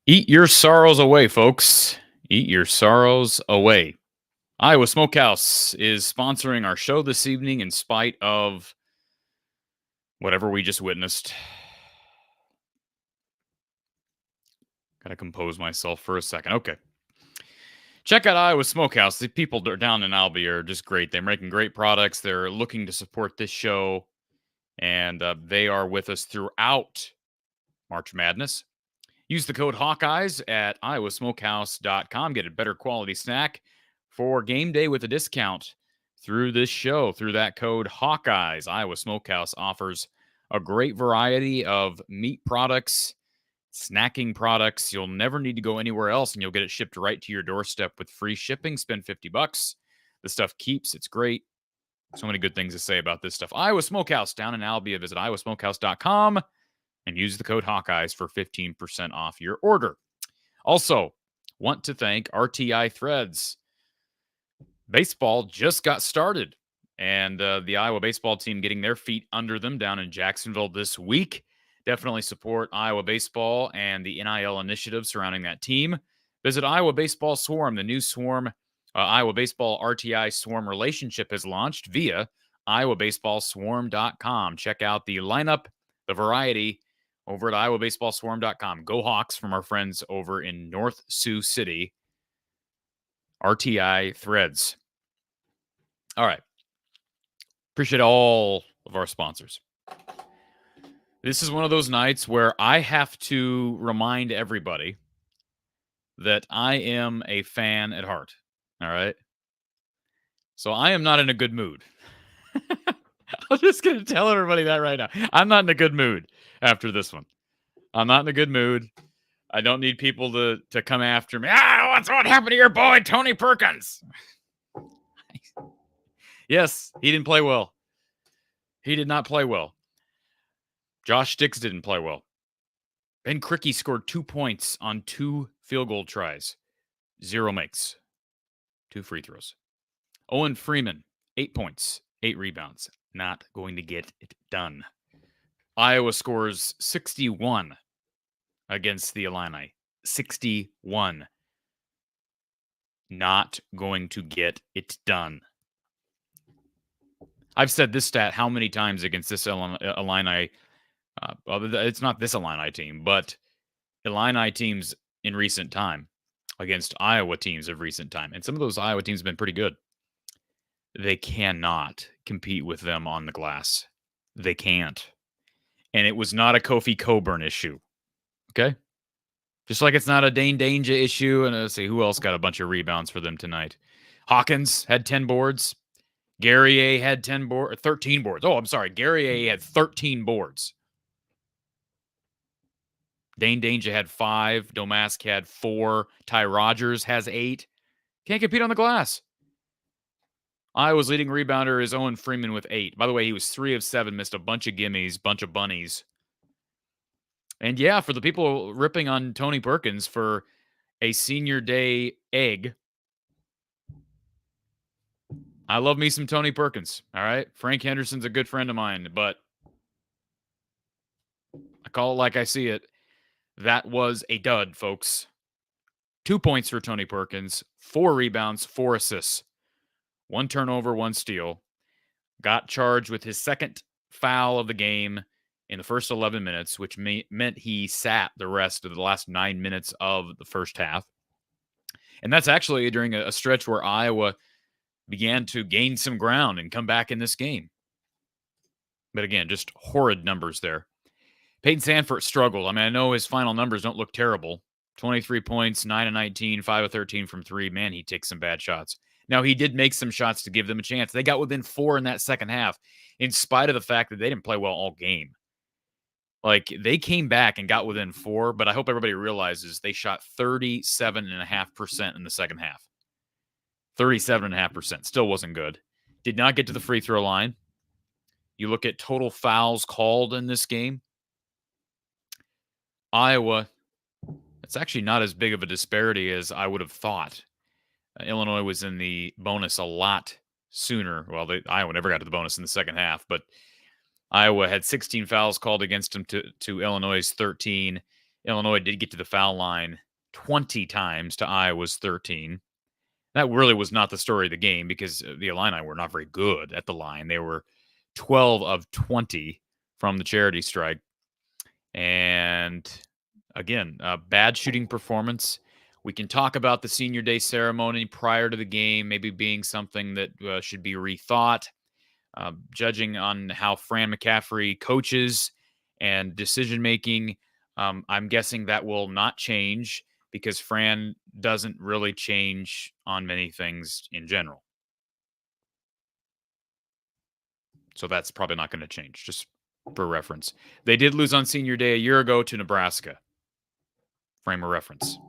Eat your sorrows away, folks. Eat your sorrows away. Iowa Smokehouse is sponsoring our show this evening in spite of whatever we just witnessed. Gotta compose myself for a second. Okay. Check out Iowa Smokehouse. The people down in Albany are just great. They're making great products. They're looking to support this show, and they are with us throughout March Madness. Use the code Hawkeyes at iowasmokehouse.com. Get a better quality snack for game day with a discount through this show. Through that code Hawkeyes, Iowa Smokehouse offers a great variety of meat products, snacking products. You'll never need to go anywhere else, and you'll get it shipped right to your doorstep with free shipping. Spend $50. The stuff keeps. It's great. So many good things to say about this stuff. Iowa Smokehouse down in Albia. Visit iowasmokehouse.com. and use the code Hawkeyes for 15% off your order. Also, want to thank RTI Threads. Baseball just got started, and the Iowa baseball team getting their feet under them down in Jacksonville this week. Definitely support Iowa baseball and the NIL initiative surrounding that team. Visit Iowa Baseball Swarm. The new Swarm, Iowa Baseball RTI Swarm relationship has launched via iowabaseballswarm.com. Check out the lineup, the variety, over at iowabaseballswarm.com. Go Hawks from our friends over in North Sioux City. RTI Threads. All right. Appreciate all of our sponsors. This is one of those nights where I have to remind everybody that I am a fan at heart. All right. So I am not in a good mood. I'm just going to tell everybody that right now. I'm not in a good mood after this one. I'm not in a good mood. I don't need people to come after me. What happened to your boy, Tony Perkins? Yes, he didn't play well. He did not play well. Josh Sticks didn't play well. Ben Krikke scored 2 points on 2 field goal tries. 0 makes. 2 free throws. Owen Freeman, 8 points, 8 rebounds. Not going to get it done. Iowa scores 61 against the Illini. 61. Not going to get it done. I've said this stat how many times against this Illini. It's not this Illini team, but Illini teams in recent time against Iowa teams of recent time. And some of those Iowa teams have been pretty good. They cannot compete with them on the glass. They can't. And it was not a Kofi Coburn issue. Okay? Just like it's not a Dane Danger issue. And let's see, who else got a bunch of rebounds for them tonight? Hawkins had 10 boards. Guerrier had 13 boards. Oh, I'm sorry. Guerrier had 13 boards. Dane Danger had 5. Domask had 4. Ty Rogers has 8. Can't compete on the glass. Iowa's leading rebounder is Owen Freeman with 8. By the way, he was 3 of 7, missed a bunch of gimmies, bunch of bunnies. And yeah, for the people ripping on Tony Perkins for a senior day egg, I love me some Tony Perkins, all right? Frank Henderson's a good friend of mine, but I call it like I see it. That was a dud, folks. 2 points for Tony Perkins, 4 rebounds, 4 assists. 1 turnover, 1 steal. Got charged with his second foul of the game in the first 11 minutes, which meant he sat the rest of the last 9 minutes of the first half. And that's actually during a stretch where Iowa began to gain some ground and come back in this game. But again, just horrid numbers there. Peyton Sandfort struggled. I mean, I know his final numbers don't look terrible. 23 points, 9 of 19, 5 of 13 from 3. Man, he takes some bad shots. Now, he did make some shots to give them a chance. They got within 4 in that second half, in spite of the fact that they didn't play well all game. Like, they came back and got within 4, but I hope everybody realizes they shot 37.5% in the second half. 37.5%. Still wasn't good. Did not get to the free throw line. You look at total fouls called in this game. Iowa, it's actually not as big of a disparity as I would have thought. Illinois was in the bonus a lot sooner. Well, Iowa never got to the bonus in the second half, but Iowa had 16 fouls called against them to Illinois' 13. Illinois did get to the foul line 20 times to Iowa's 13. That really was not the story of the game because the Illini were not very good at the line. They were 12 of 20 from the charity strike. And again, bad shooting performance. We can talk about the senior day ceremony prior to the game, maybe being something that should be rethought. Judging on how Fran McCaffrey coaches and decision-making, I'm guessing that will not change because Fran doesn't really change on many things in general. So that's probably not going to change, just for reference. They did lose on senior day a year ago to Nebraska. Frame of reference.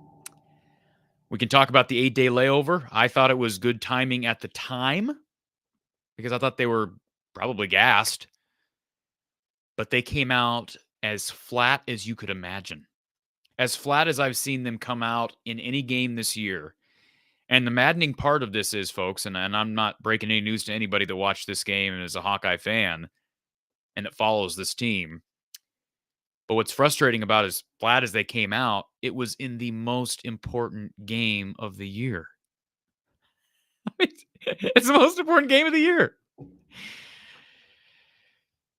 We can talk about the 8-day layover. I thought it was good timing at the time because I thought they were probably gassed. But they came out as flat as you could imagine. As flat as I've seen them come out in any game this year. And the maddening part of this is, folks, and I'm not breaking any news to anybody that watched this game and is a Hawkeye fan and that follows this team. But what's frustrating about as flat as they came out, it was in the most important game of the year. It's the most important game of the year.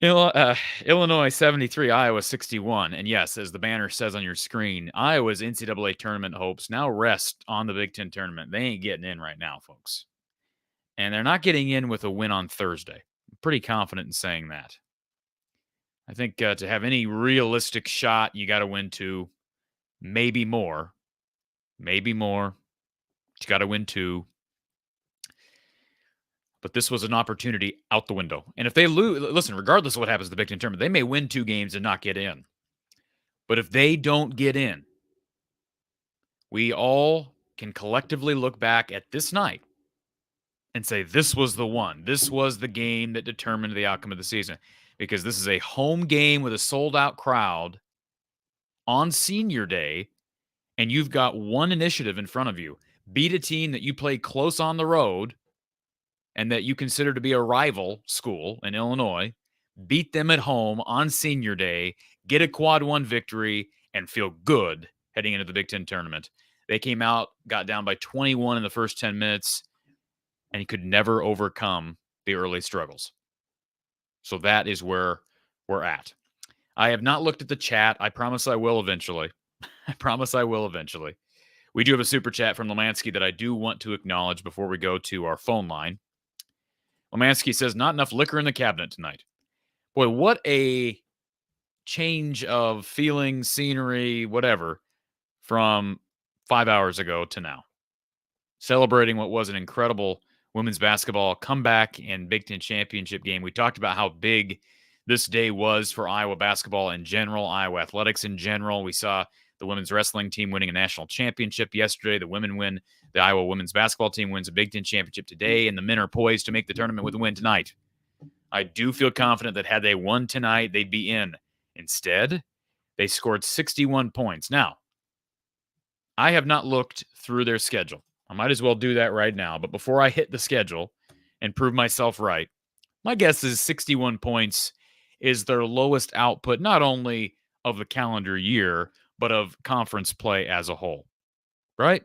Illinois 73, Iowa 61. And yes, as the banner says on your screen, Iowa's NCAA tournament hopes now rest on the Big Ten tournament. They ain't getting in right now, folks. And they're not getting in with a win on Thursday. I'm pretty confident in saying that. I think to have any realistic shot, you got to win 2, maybe more. Maybe more. You got to win 2. But this was an opportunity out the window. And if they lose, listen, regardless of what happens to the Big Ten tournament, they may win 2 games and not get in. But if they don't get in, we all can collectively look back at this night and say, this was the one. This was the game that determined the outcome of the season, because this is a home game with a sold-out crowd on senior day, and you've got one initiative in front of you. Beat a team that you play close on the road and that you consider to be a rival school in Illinois. Beat them at home on senior day, get a quad one victory, and feel good heading into the Big Ten tournament. They came out, got down by 21 in the first 10 minutes, and he could never overcome the early struggles. So that is where we're at. I have not looked at the chat. I promise I will eventually. I promise I will eventually. We do have a super chat from Lemansky that I do want to acknowledge before we go to our phone line. Lemansky says, not enough liquor in the cabinet tonight. Boy, what a change of feeling, scenery, whatever, from 5 hours ago to now. Celebrating what was an incredible women's basketball comeback and Big Ten championship game. We talked about how big this day was for Iowa basketball in general, Iowa athletics in general. We saw the women's wrestling team winning a national championship yesterday. The women win. The Iowa women's basketball team wins a Big Ten championship today, and the men are poised to make the tournament with a win tonight. I do feel confident that had they won tonight, they'd be in. Instead, they scored 61 points. Now, I have not looked through their schedule. I might as well do that right now. But before I hit the schedule and prove myself right, my guess is 61 points is their lowest output, not only of the calendar year, but of conference play as a whole. Right?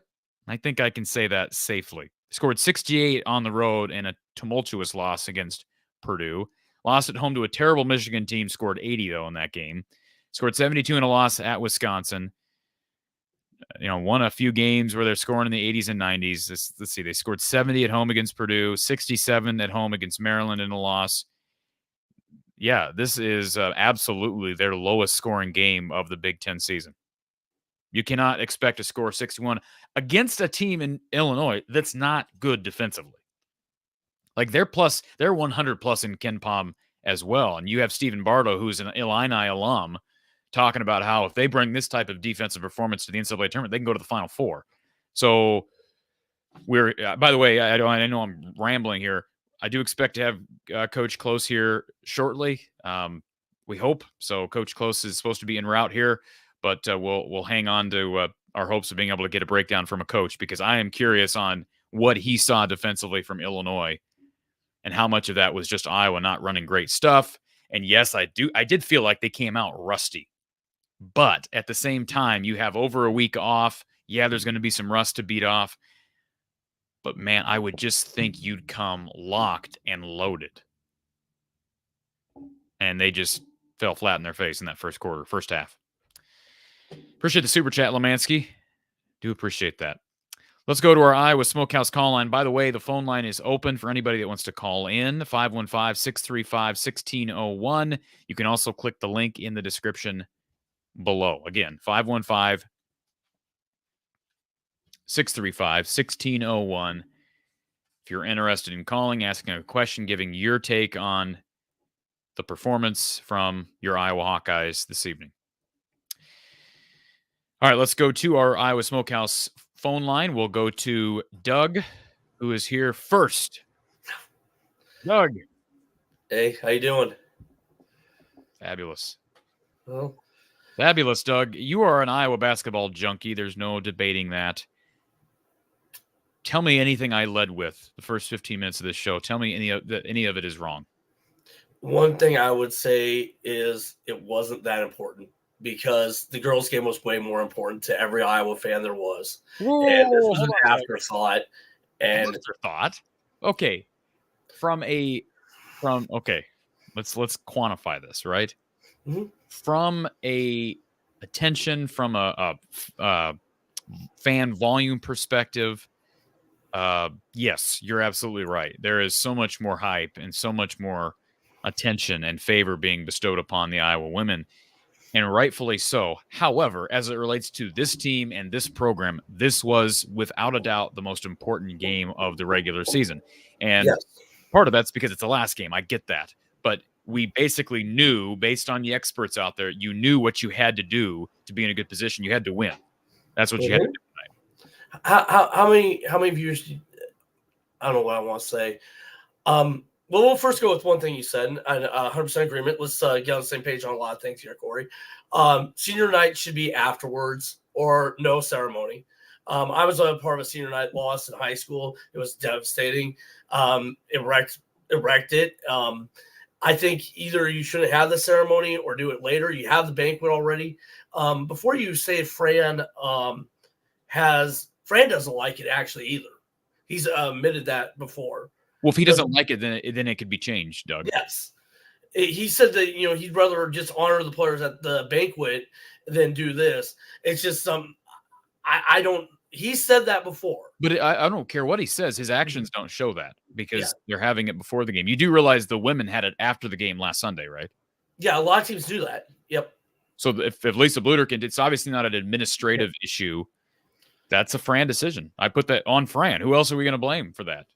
I think I can say that safely. Scored 68 on the road in a tumultuous loss against Purdue. Lost at home to a terrible Michigan team, scored 80, though, in that game. Scored 72 in a loss at Wisconsin. Won a few games where they're scoring in the 80s and 90s. Let's see. They scored 70 at home against Purdue, 67 at home against Maryland in a loss. Yeah, this is absolutely their lowest scoring game of the Big Ten season. You cannot expect to score 61 against a team in Illinois that's not good defensively. Like they're 100 plus in KenPom as well. And you have Stephen Bardo, who's an Illini alum, talking about how if they bring this type of defensive performance to the NCAA tournament, they can go to the Final Four. So we're, by the way, I know I'm rambling here. I do expect to have Coach Close here shortly. We hope so. Coach Close is supposed to be en route here, but we'll hang on to our hopes of being able to get a breakdown from a coach, because I am curious on what he saw defensively from Illinois and how much of that was just Iowa not running great stuff. And yes, I did feel like they came out rusty. But at the same time, you have over a week off. Yeah, there's going to be some rust to beat off. But, man, I would just think you'd come locked and loaded. And they just fell flat in their face in that first half. Appreciate the super chat, Lemansky. Do appreciate that. Let's go to our Iowa Smokehouse call line. By the way, the phone line is open for anybody that wants to call in, 515-635-1601. You can also click the link in the description below. Again, 515-635-1601. If you're interested in calling, asking a question, giving your take on the performance from your Iowa Hawkeyes this evening. All right, let's go to our Iowa Smokehouse phone line. We'll go to Doug, who is here first. Doug. Hey, how you doing? Fabulous. Well, fabulous, Doug. You are an Iowa basketball junkie. There's no debating that. Tell me anything I led with the first 15 minutes of this show. Tell me any of it is wrong. One thing I would say is it wasn't that important, because the girls' game was way more important to every Iowa fan there was. Whoa, and this was an afterthought. And afterthought? Okay. Okay. Let's quantify this, right? Mm-hmm. From a attention, from a fan volume perspective, yes, you're absolutely right. There is so much more hype and so much more attention and favor being bestowed upon the Iowa women, and rightfully so. However, as it relates to this team and this program, this was without a doubt the most important game of the regular season. And yes, part of that's because it's the last game. I get that. But we basically knew, based on the experts out there, you knew what you had to do to be in a good position. You had to win. That's what you had to do tonight. How many viewers? I don't know what I want to say. Well, we'll first go with one thing you said, and 100% agreement. Let's get on the same page on a lot of things here, Corey. Senior night should be afterwards or no ceremony. I was a part of a senior night loss in high school. It was devastating. It wrecked it. I think either you shouldn't have the ceremony or do it later. You have the banquet already. Before you say Fran doesn't like it actually either. He's admitted that before. Well, if he doesn't like it, then it could be changed, Doug. Yes. He said that, he'd rather just honor the players at the banquet than do this. It's just I don't, he said that before. But I don't care what he says. His actions don't show that because they're having it before the game. You do realize the women had it after the game last Sunday, right? Yeah, a lot of teams do that. Yep. So if Lisa Bluter can, it's obviously not an administrative issue. That's a Fran decision. I put that on Fran. Who else are we going to blame for that?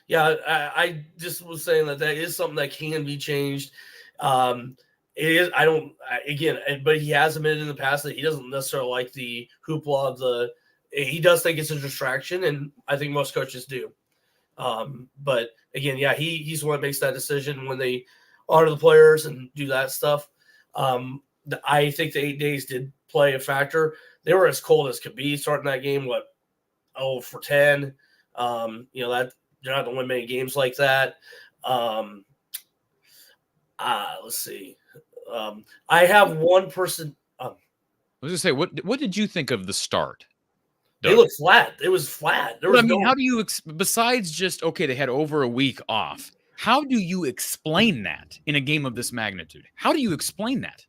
Yeah, I just was saying that is something that can be changed. It is. I don't. Again, but he has admitted in the past that he doesn't necessarily like the hoopla of he does think it's a distraction, and I think most coaches do. But again, yeah, he's the one that makes that decision when they honor the players and do that stuff. I think the 8 days did play a factor. They were as cold as could be starting that game. for 10. That you're not going to win many games like that. Let's see. I have one person. I was going to say, what did you think of the start? They looked flat. It was flat. How do you, besides just, okay, they had over a week off, how do you explain that in a game of this magnitude? How do you explain that?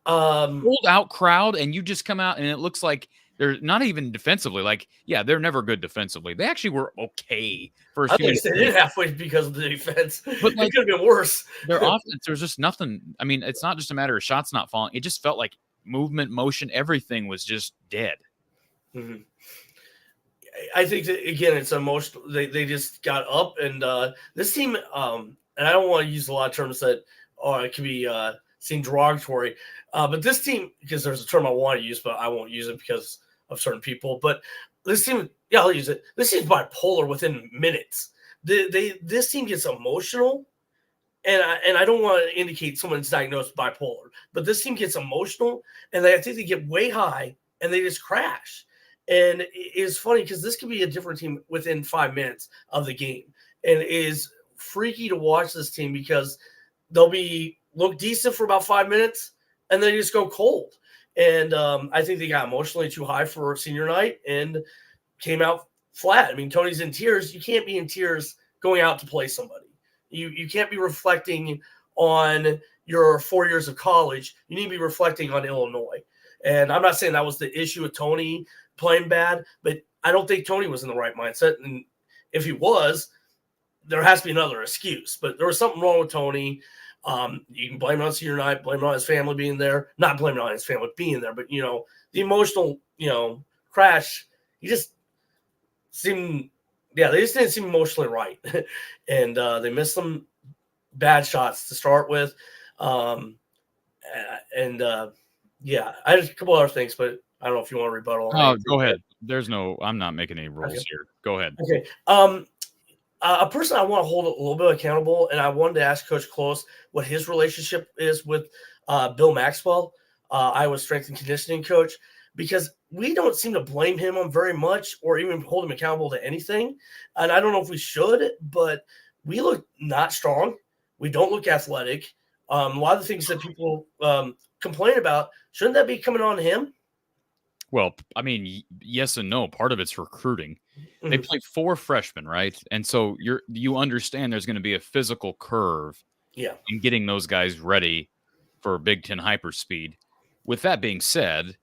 Sold out crowd, and you just come out, and it looks like they're not even defensively. They're never good defensively. They actually were okay first. I think they did halfway because of the defense. But it could have been worse. Their offense, there's just nothing. I mean, it's not just a matter of shots not falling. It just felt like movement, motion, everything was just dead. Mm-hmm. I think that, again, it's emotional. They just got up, and this team, and I don't want to use a lot of terms that it can be seen derogatory, but this team, because there's a term I want to use, but I won't use it because of certain people. But this team, I'll use it. This team's bipolar within minutes. This team gets emotional, and I don't want to indicate someone's diagnosed bipolar, but this team gets emotional, and I think they get way high, and they just crash. And it's funny because this could be a different team within 5 minutes of the game. And it is freaky to watch this team because they'll look decent for about 5 minutes and then just go cold. And I think they got emotionally too high for senior night and came out flat. I mean, Tony's in tears. You can't be in tears going out to play somebody. You can't be reflecting on your 4 years of college. You need to be reflecting on Illinois. And I'm not saying that was the issue with Tony playing bad, but I don't think Tony was in the right mindset. And if he was, there has to be another excuse. But there was something wrong with Tony. You can blame it on senior night, blame it on his family being there. Not blame it on his family being there, but, the emotional, crash, he just seemed – they just didn't seem emotionally right. And they missed some bad shots to start with. I had a couple other things, but I don't know if you want to rebuttal. Oh, go ahead. I'm not making any rules here. Go ahead. Okay. A person I want to hold a little bit accountable, and I wanted to ask Coach Close what his relationship is with Bill Maxwell, Iowa's strength and conditioning coach, because we don't seem to blame him on very much or even hold him accountable to anything. And I don't know if we should, but we look not strong. We don't look athletic. A lot of the things that people complain about, shouldn't that be coming on him? Well, I mean, yes and no. Part of it's recruiting. They played 4 freshmen, right? And so you understand there's going to be a physical curve in getting those guys ready for Big Ten hyperspeed. With that being said,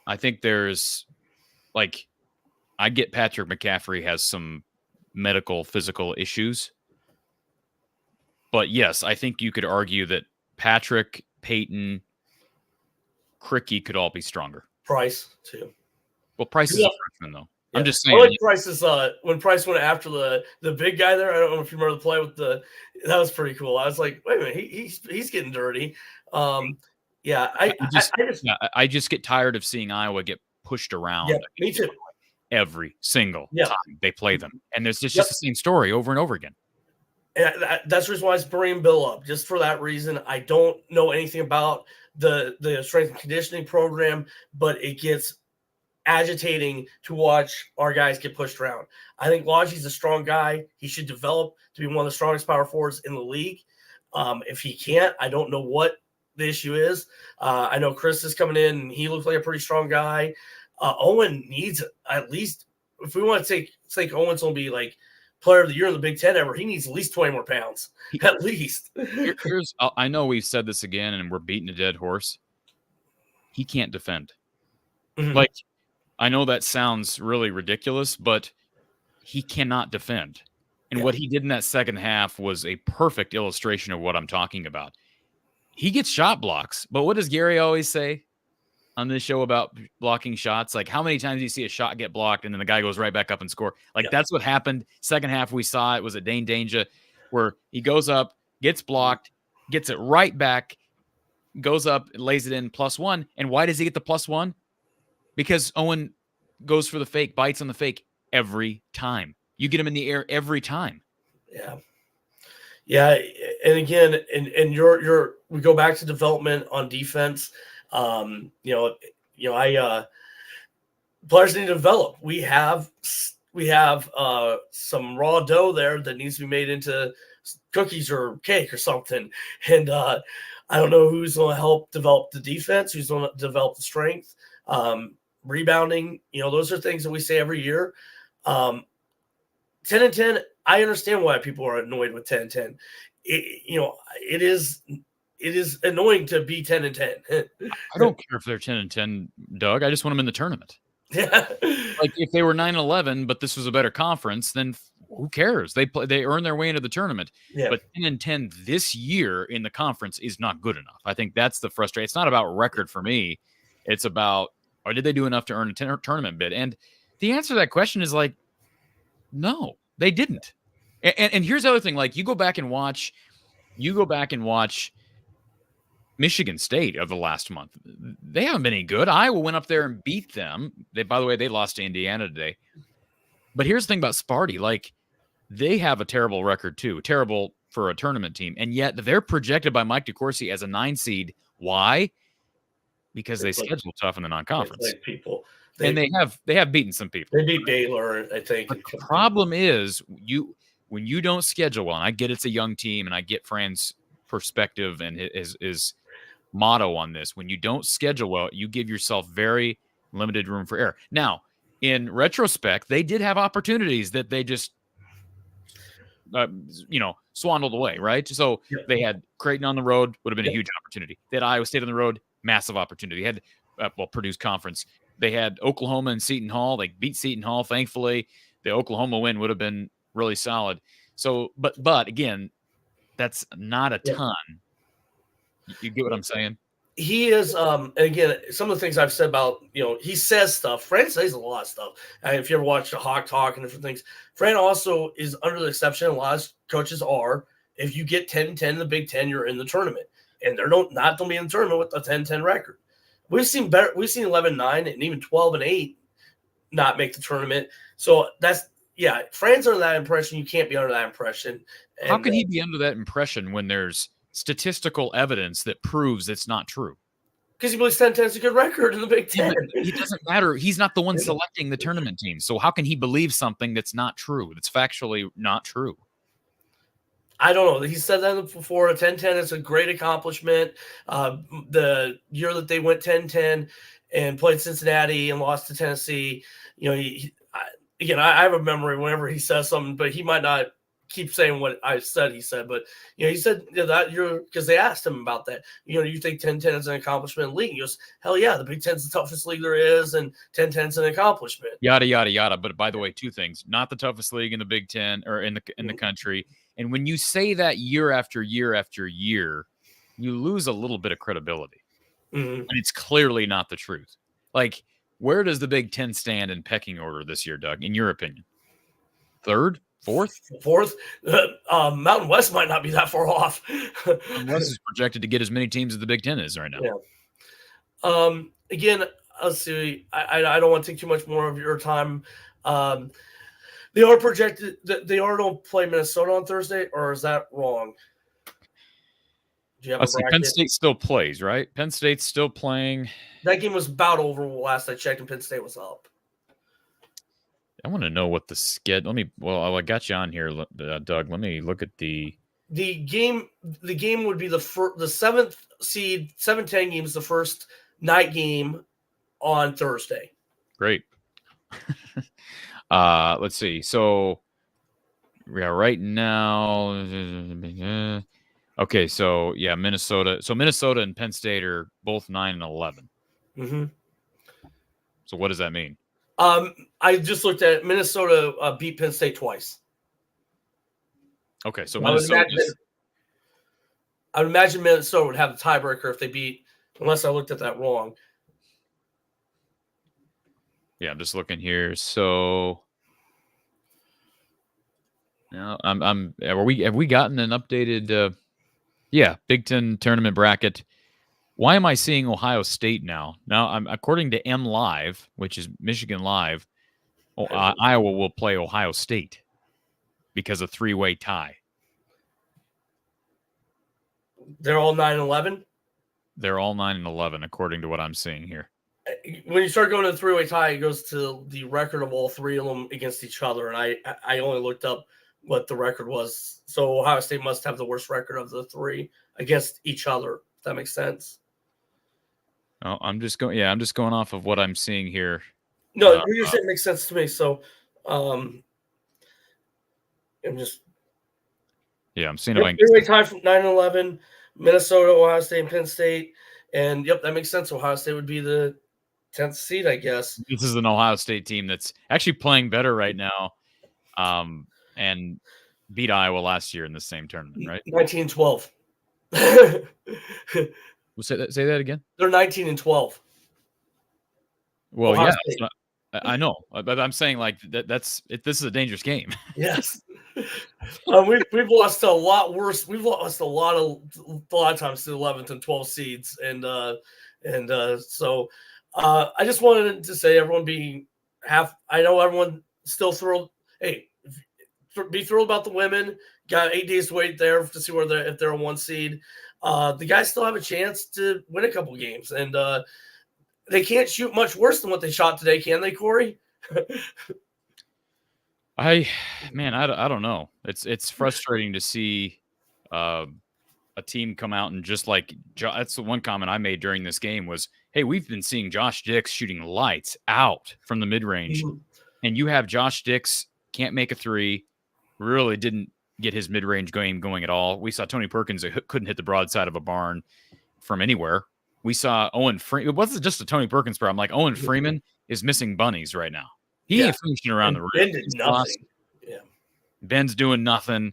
I think there's I get Patrick McCaffrey has some medical, physical issues. But yes, I think you could argue that Patrick, Peyton, Cricky could all be stronger. Price, too. Well, Price is a freshman, though. Yeah. I'm just saying. I like Price's, when Price went after the big guy there, I don't know if you remember the play with that was pretty cool. I was like, wait a minute, he's getting dirty. I just get tired of seeing Iowa get pushed around. Yeah, me too. every single Yeah. time they play them. And there's just Yep. the same story over and over again. And that's the reason why I bring Bill up. Just for that reason, I don't know anything about the strength and conditioning program, but it gets agitating to watch our guys get pushed around. I think Lodge's a strong guy. He should develop to be one of the strongest power forwards in the league. If he can't, I don't know what the issue is. I know Chris is coming in, and he looks like a pretty strong guy. Owen needs at least, if we want to think Owen's going to be like player of the year in the Big Ten ever, he needs at least 20 more pounds, at least. Here's I know we've said this again, and we're beating a dead horse. He can't defend. Mhm. Like, I know that sounds really ridiculous, but he cannot defend. And what he did in that second half was a perfect illustration of what I'm talking about. He gets shot blocks, but what does Gary always say on this show about blocking shots? Like, how many times do you see a shot get blocked and then the guy goes right back up and score? Like, that's what happened. Second half, we saw it was a Dane Danger where he goes up, gets blocked, gets it right back, goes up, lays it in +1. And why does he get the +1? Because Owen goes for the fake, bites on the fake every time. You get him in the air every time. Yeah. And again, and we go back to development on defense. I players need to develop. We have some raw dough there that needs to be made into cookies or cake or something. And I don't know who's going to help develop the defense, who's going to develop the strength, rebounding. Those are things that we say every year. 10-10. I understand why people are annoyed with 10-10. It is annoying to be 10-10. I don't care if they're 10-10, Doug. I just want them in the tournament. Yeah. Like, if they were 9-11, but this was a better conference, then who cares? They earn their way into the tournament. Yeah. But 10-10 this year in the conference is not good enough. I think that's the frustration. It's not about record for me. It's about, or did they do enough to earn a tournament bid? And the answer to that question is like, no, they didn't. And here's the other thing. Like, you go back and watch Michigan State of the last month. They haven't been any good. Iowa went up there and beat them. By the way, they lost to Indiana today. But here's the thing about Sparty. Like, they have a terrible record too. Terrible for a tournament team. And yet they're projected by Mike DeCourcy as a 9 seed. Why? Because they schedule tough in the non-conference. People. And they have beaten some people. They beat Baylor, I think. But the problem is when you don't schedule well, and I get it's a young team, and I get Fran's perspective and his motto on this. When you don't schedule well, you give yourself very limited room for error. Now, in retrospect, they did have opportunities that they just swindled away, right? So they had Creighton on the road, would have been a huge opportunity. They had Iowa State on the road, massive opportunity. They had Purdue's conference. They had Oklahoma and Seton Hall. They beat Seton Hall, thankfully. The Oklahoma win would have been really solid. So, but again, that's not a ton. You get what I'm saying? He is, again, some of the things I've said about, he says stuff. Fran says a lot of stuff. If you ever watched the Hawk Talk and different things, Fran also is under the exception. A lot of coaches are. If you get 10-10 in the Big Ten, you're in the tournament. And they're not going to be in the tournament with a 10-10 record. We've seen better. We've seen 11-9 and even 12-8 not make the tournament. So Fran's under that impression. You can't be under that impression. And, how can he be under that impression when there's statistical evidence that proves it's not true? Because he believes 10-10 is a good record in the Big Ten. It doesn't matter. He's not the one selecting the tournament team. So how can he believe something that's not true? That's factually not true. I don't know. He said that before. 10-10 is a great accomplishment. The year that they went 10-10 and played Cincinnati and lost to Tennessee, I have a memory whenever he says something, but he might not keep saying what I said he said. But, he said that because they asked him about that. You think 10-10 is an accomplishment in the league? He goes, hell yeah, the Big Ten's the toughest league there is, and 10-10 is an accomplishment. Yada, yada, yada. But by the way, two things. Not the toughest league in the Big Ten or in the country. And when you say that year after year after year, you lose a little bit of credibility. Mm-hmm. And it's clearly not the truth. Like, where does the Big Ten stand in pecking order this year, Doug, in your opinion? Third? Fourth? Mountain West might not be that far off. Mountain West is projected to get as many teams as the Big Ten is right now. Yeah. Again, let's see. I don't want to take too much more of your time. Um, they are projected that they are don't play Minnesota on Thursday, or is that wrong? Do you have Let's a see. Penn bracket? State still plays, right? Penn State's still playing. That game was about over last I checked, and Penn State was up. I want to know what the schedule. I got you on here, Doug. Let me look at the game. The game would be the 7th seed 7-10 game is the first night game on Thursday. Great. Let's see. So, yeah, right now. Okay, so yeah, Minnesota. So Minnesota and Penn State are both 9-11. Mm-hmm. So what does that mean? I just looked at it. Minnesota beat Penn State twice. Okay, so Minnesota. I would imagine Minnesota would have the tiebreaker if they beat, unless I looked at that wrong. Yeah, I'm just looking here. So now have we gotten an updated Big Ten tournament bracket? Why am I seeing Ohio State now? Now, according to M Live, which is Michigan Live, Iowa will play Ohio State because of 3-way tie. They're all 9-11? They're all 9-11, according to what I'm seeing here. When you start going to the 3-way tie, it goes to the record of all three of them against each other. And I only looked up what the record was. So Ohio State must have the worst record of the three against each other, if that makes sense. Oh, I'm just going off of what I'm seeing here. No, what you're saying makes sense to me. So I'm just I'm seeing three-way tie from 9-11, Minnesota, Ohio State, and Penn State. And yep, that makes sense. Ohio State would be the 10th seed, I guess. This is an Ohio State team that's actually playing better right now, and beat Iowa last year in the same tournament, right? 19-12. Say that again. They're 19-12. Well, Ohio State. I know, but I'm saying like this is a dangerous game. Yes. We've lost a lot worse. We've lost a lot of times to the 11th and 12th seeds, and so I just wanted to say everyone I know everyone still thrilled. Hey, be thrilled about the women. Got 8 days to wait there to see if they're a 1 seed. The guys still have a chance to win a couple games, and they can't shoot much worse than what they shot today, can they, Cory? I don't know. It's frustrating to see a team come out and just like that's the one comment I made during this game was, hey, we've been seeing Josh Dix shooting lights out from the mid range, and you have Josh Dix can't make a three, really didn't get his mid range game going at all. We saw Tony Perkins couldn't hit the broadside of a barn from anywhere. We saw Owen Freeman. It wasn't just a Tony Perkins problem. Like Owen Freeman is missing bunnies right now. He ain't finishing around the rim. Ben did nothing. Yeah. Ben's doing nothing.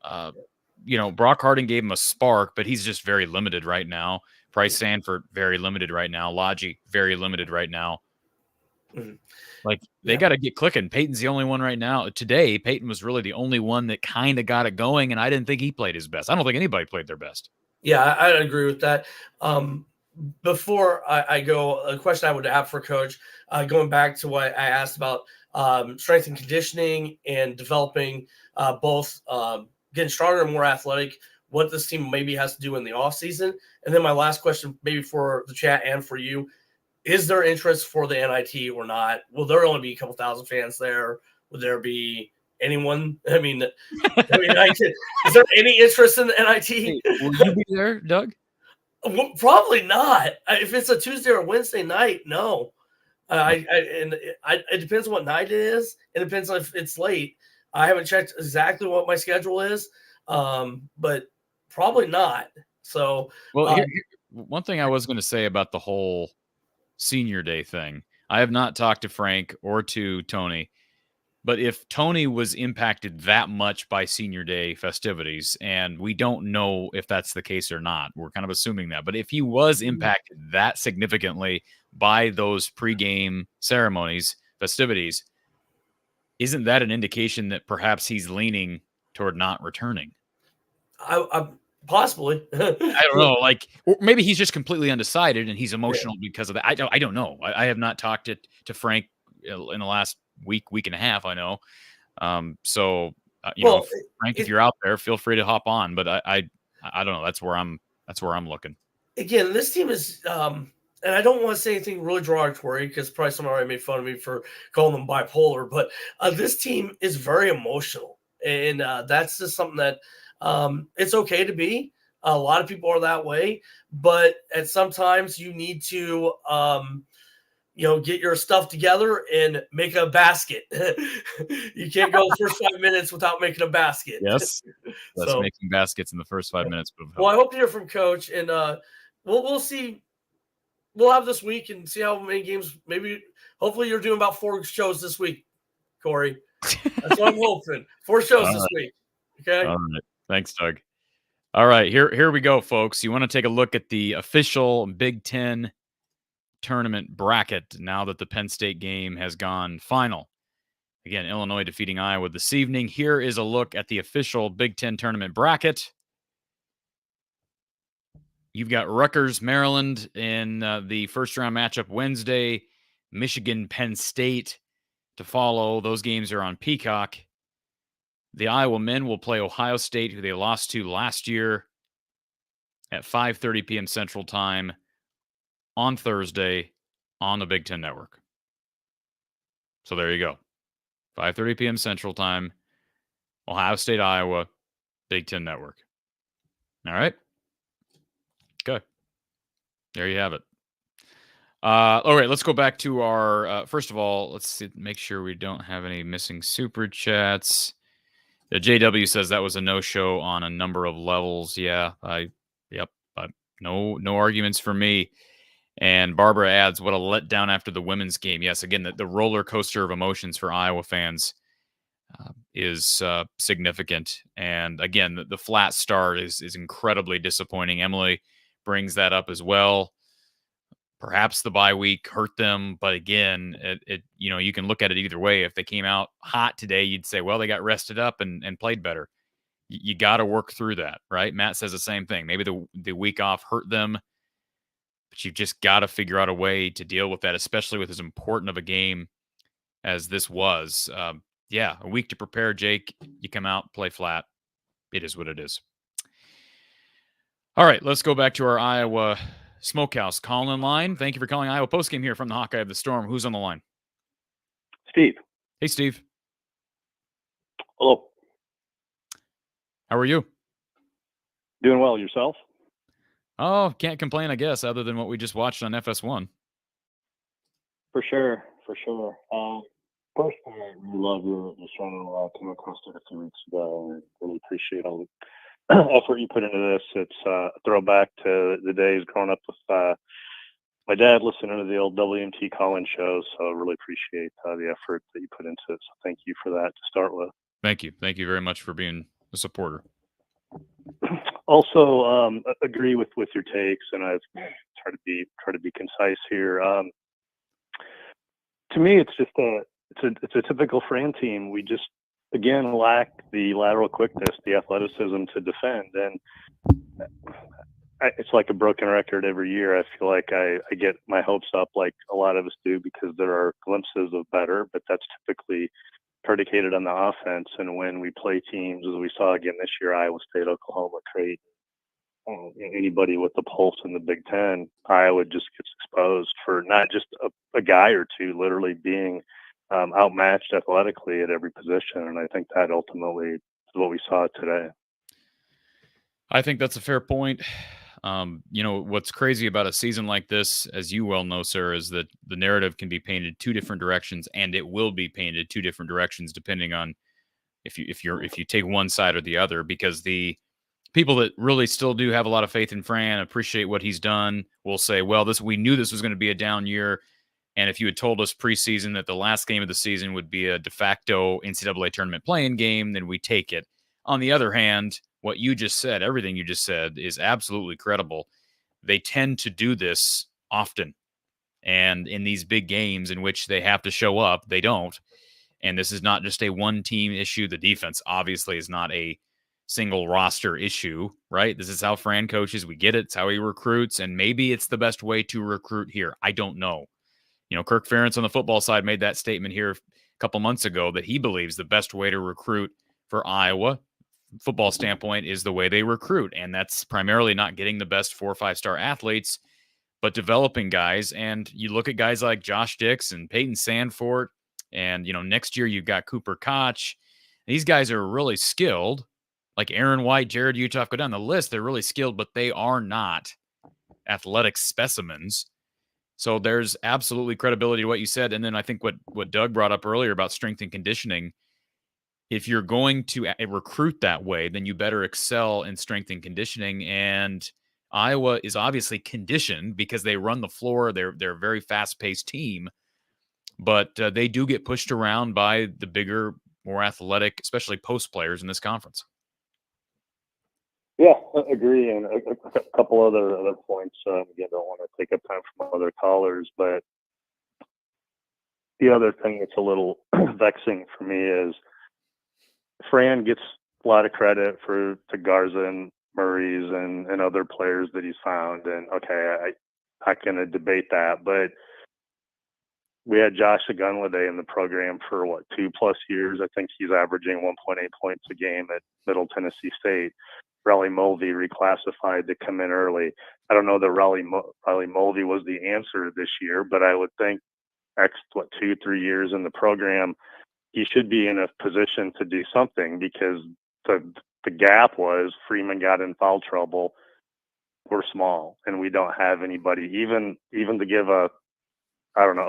Brock Harding gave him a spark, but he's just very limited right now. Bryce Sanford, very limited right now. Logi, very limited right now. Mm-hmm. Like, they got to get clicking. Peyton's the only one right now. Today, Peyton was really the only one that kind of got it going, and I didn't think he played his best. I don't think anybody played their best. Yeah, I agree with that. Before I go, a question I would have for Coach, going back to what I asked about strength and conditioning and developing both getting stronger and more athletic, what this team maybe has to do in the offseason. And then my last question, maybe for the chat and for you, is there interest for the NIT or not? Will there only be a couple thousand fans there? Would there be anyone? I mean, is there any interest in the NIT? Hey, will you be there, Doug? Well, probably not. If it's a Tuesday or Wednesday night, no. It depends on what night it is. It depends on if it's late. I haven't checked exactly what my schedule is, but probably not. So, well, one thing I was going to say about the whole senior day thing, I have not talked to Frank or to Tony, but if Tony was impacted that much by senior day festivities, and we don't know if that's the case or not, we're kind of assuming that, but if he was impacted that significantly by those pregame ceremonies, festivities, isn't that an indication that perhaps he's leaning toward not returning? Possibly. I don't know. Like, or maybe he's just completely undecided and he's emotional because of that. I don't know. I have not talked to Frank in the last week and a half. I know. So Well, Frank, if you're out there, feel free to hop on. But I don't know. That's where I'm looking. Again, this team is, and I don't want to say anything really derogatory because probably someone already made fun of me for calling them bipolar, but this team is very emotional. And that's just something that it's okay to be. A lot of people are that way, but at sometimes you need to, get your stuff together and make a basket. You can't go the first 5 minutes without making a basket. Yes, that's So, making baskets in the first 5 minutes. well, I hope to hear from Coach, and we'll see. We'll have this week and see how many games. Maybe, hopefully, you're doing about 4 shows this week, Corey. That's what I'm hoping. 4 shows this week. Okay. All right. Thanks, Doug. All right, here we go, folks. You want to take a look at the official Big Ten tournament bracket now that the Penn State game has gone final. Again, Illinois defeating Iowa this evening. Here is a look at the official Big Ten tournament bracket. You've got Rutgers, Maryland in the first round matchup Wednesday. Michigan, Penn State to follow. Those games are on Peacock. The Iowa men will play Ohio State, who they lost to last year, at 5:30 p.m. Central Time on Thursday on the Big Ten Network. So there you go. 5:30 p.m. Central Time, Ohio State, Iowa, Big Ten Network. All right. Okay. There you have it. All right, let's go back to our, first of all, let's make sure we don't have any missing super chats. JW says that was a no-show on a number of levels. Yeah, no arguments for me. And Barbara adds, what a letdown after the women's game. Yes, again, the roller coaster of emotions for Iowa fans is significant. And again, the flat start is incredibly disappointing. Emily brings that up as well. Perhaps the bye week hurt them, but again, it you can look at it either way. If they came out hot today, you'd say, well, they got rested up and played better. You got to work through that, right? Matt says the same thing. Maybe the week off hurt them, but you've just got to figure out a way to deal with that, especially with as important of a game as this was. A week to prepare, Jake. You come out, play flat. It is what it is. All right, let's go back to our Iowa Smokehouse call-in line. Thank you for calling Iowa Postgame here from the Hawkeye of the Storm. Who's on the line? Steve. Hey, Steve. Hello. How are you? Doing well. Yourself? Oh, can't complain, I guess, other than what we just watched on FS1. For sure. First, I really love your show. I came across it a few weeks ago and really appreciate all the effort you put into this. It's a throwback to the days growing up with my dad listening to the old WMT call-in shows. So I really appreciate the effort that you put into it. So thank you for that to start with. Thank you. Thank you very much for being a supporter. Also, agree with your takes, and I've tried to be concise here. To me, it's just it's a typical Fran team. We just again lack the lateral quickness, the athleticism to defend, and it's like a broken record every year. I feel like I get my hopes up like a lot of us do because there are glimpses of better, but that's typically predicated on the offense. And when we play teams, as we saw again this year, Iowa State, Oklahoma, Creighton, anybody with the pulse in the Big Ten, Iowa just gets exposed for not just a guy or two literally being outmatched athletically at every position. And I think that ultimately is what we saw today. I think that's a fair point. What's crazy about a season like this, as you well know, sir, is that the narrative can be painted two different directions, and it will be painted two different directions depending on if you take one side or the other. Because the people that really still do have a lot of faith in Fran, appreciate what he's done, will say, well, we knew this was going to be a down year. And if you had told us preseason that the last game of the season would be a de facto NCAA tournament playing game, then we take it. On the other hand, what you just said, everything you just said, is absolutely credible. They tend to do this often. And in these big games in which they have to show up, they don't. And this is not just a one-team issue. The defense obviously is not a single roster issue, right? This is how Fran coaches. We get it. It's how he recruits. And maybe it's the best way to recruit here. I don't know. Kirk Ferentz on the football side made that statement here a couple months ago that he believes the best way to recruit for Iowa football standpoint is the way they recruit. And that's primarily not getting the best 4 or 5-star athletes, but developing guys. And you look at guys like Josh Dix and Peyton Sandfort. And, next year you've got Cooper Koch. These guys are really skilled. Like Aaron White, Jared Uthoff, go down the list. They're really skilled, but they are not athletic specimens. So there's absolutely credibility to what you said. And then I think what Doug brought up earlier about strength and conditioning, if you're going to recruit that way, then you better excel in strength and conditioning. And Iowa is obviously conditioned because they run the floor. They're a very fast-paced team, but they do get pushed around by the bigger, more athletic, especially post players in this conference. Yeah, I agree. And a couple other points. Again, don't want to take up time from other callers, but the other thing that's a little vexing for me is Fran gets a lot of credit for the Garza and Murray's and other players that he's found. And okay, I can debate that, but we had Josh Agunlade in the program for 2+ years. I think he's averaging 1.8 points a game at Middle Tennessee State. Raleigh Mulvey reclassified to come in early. I don't know that Raleigh Mulvey was the answer this year, but I would think 2-3 years in the program, he should be in a position to do something, because the gap was Freeman got in foul trouble. We're small and we don't have anybody even to give a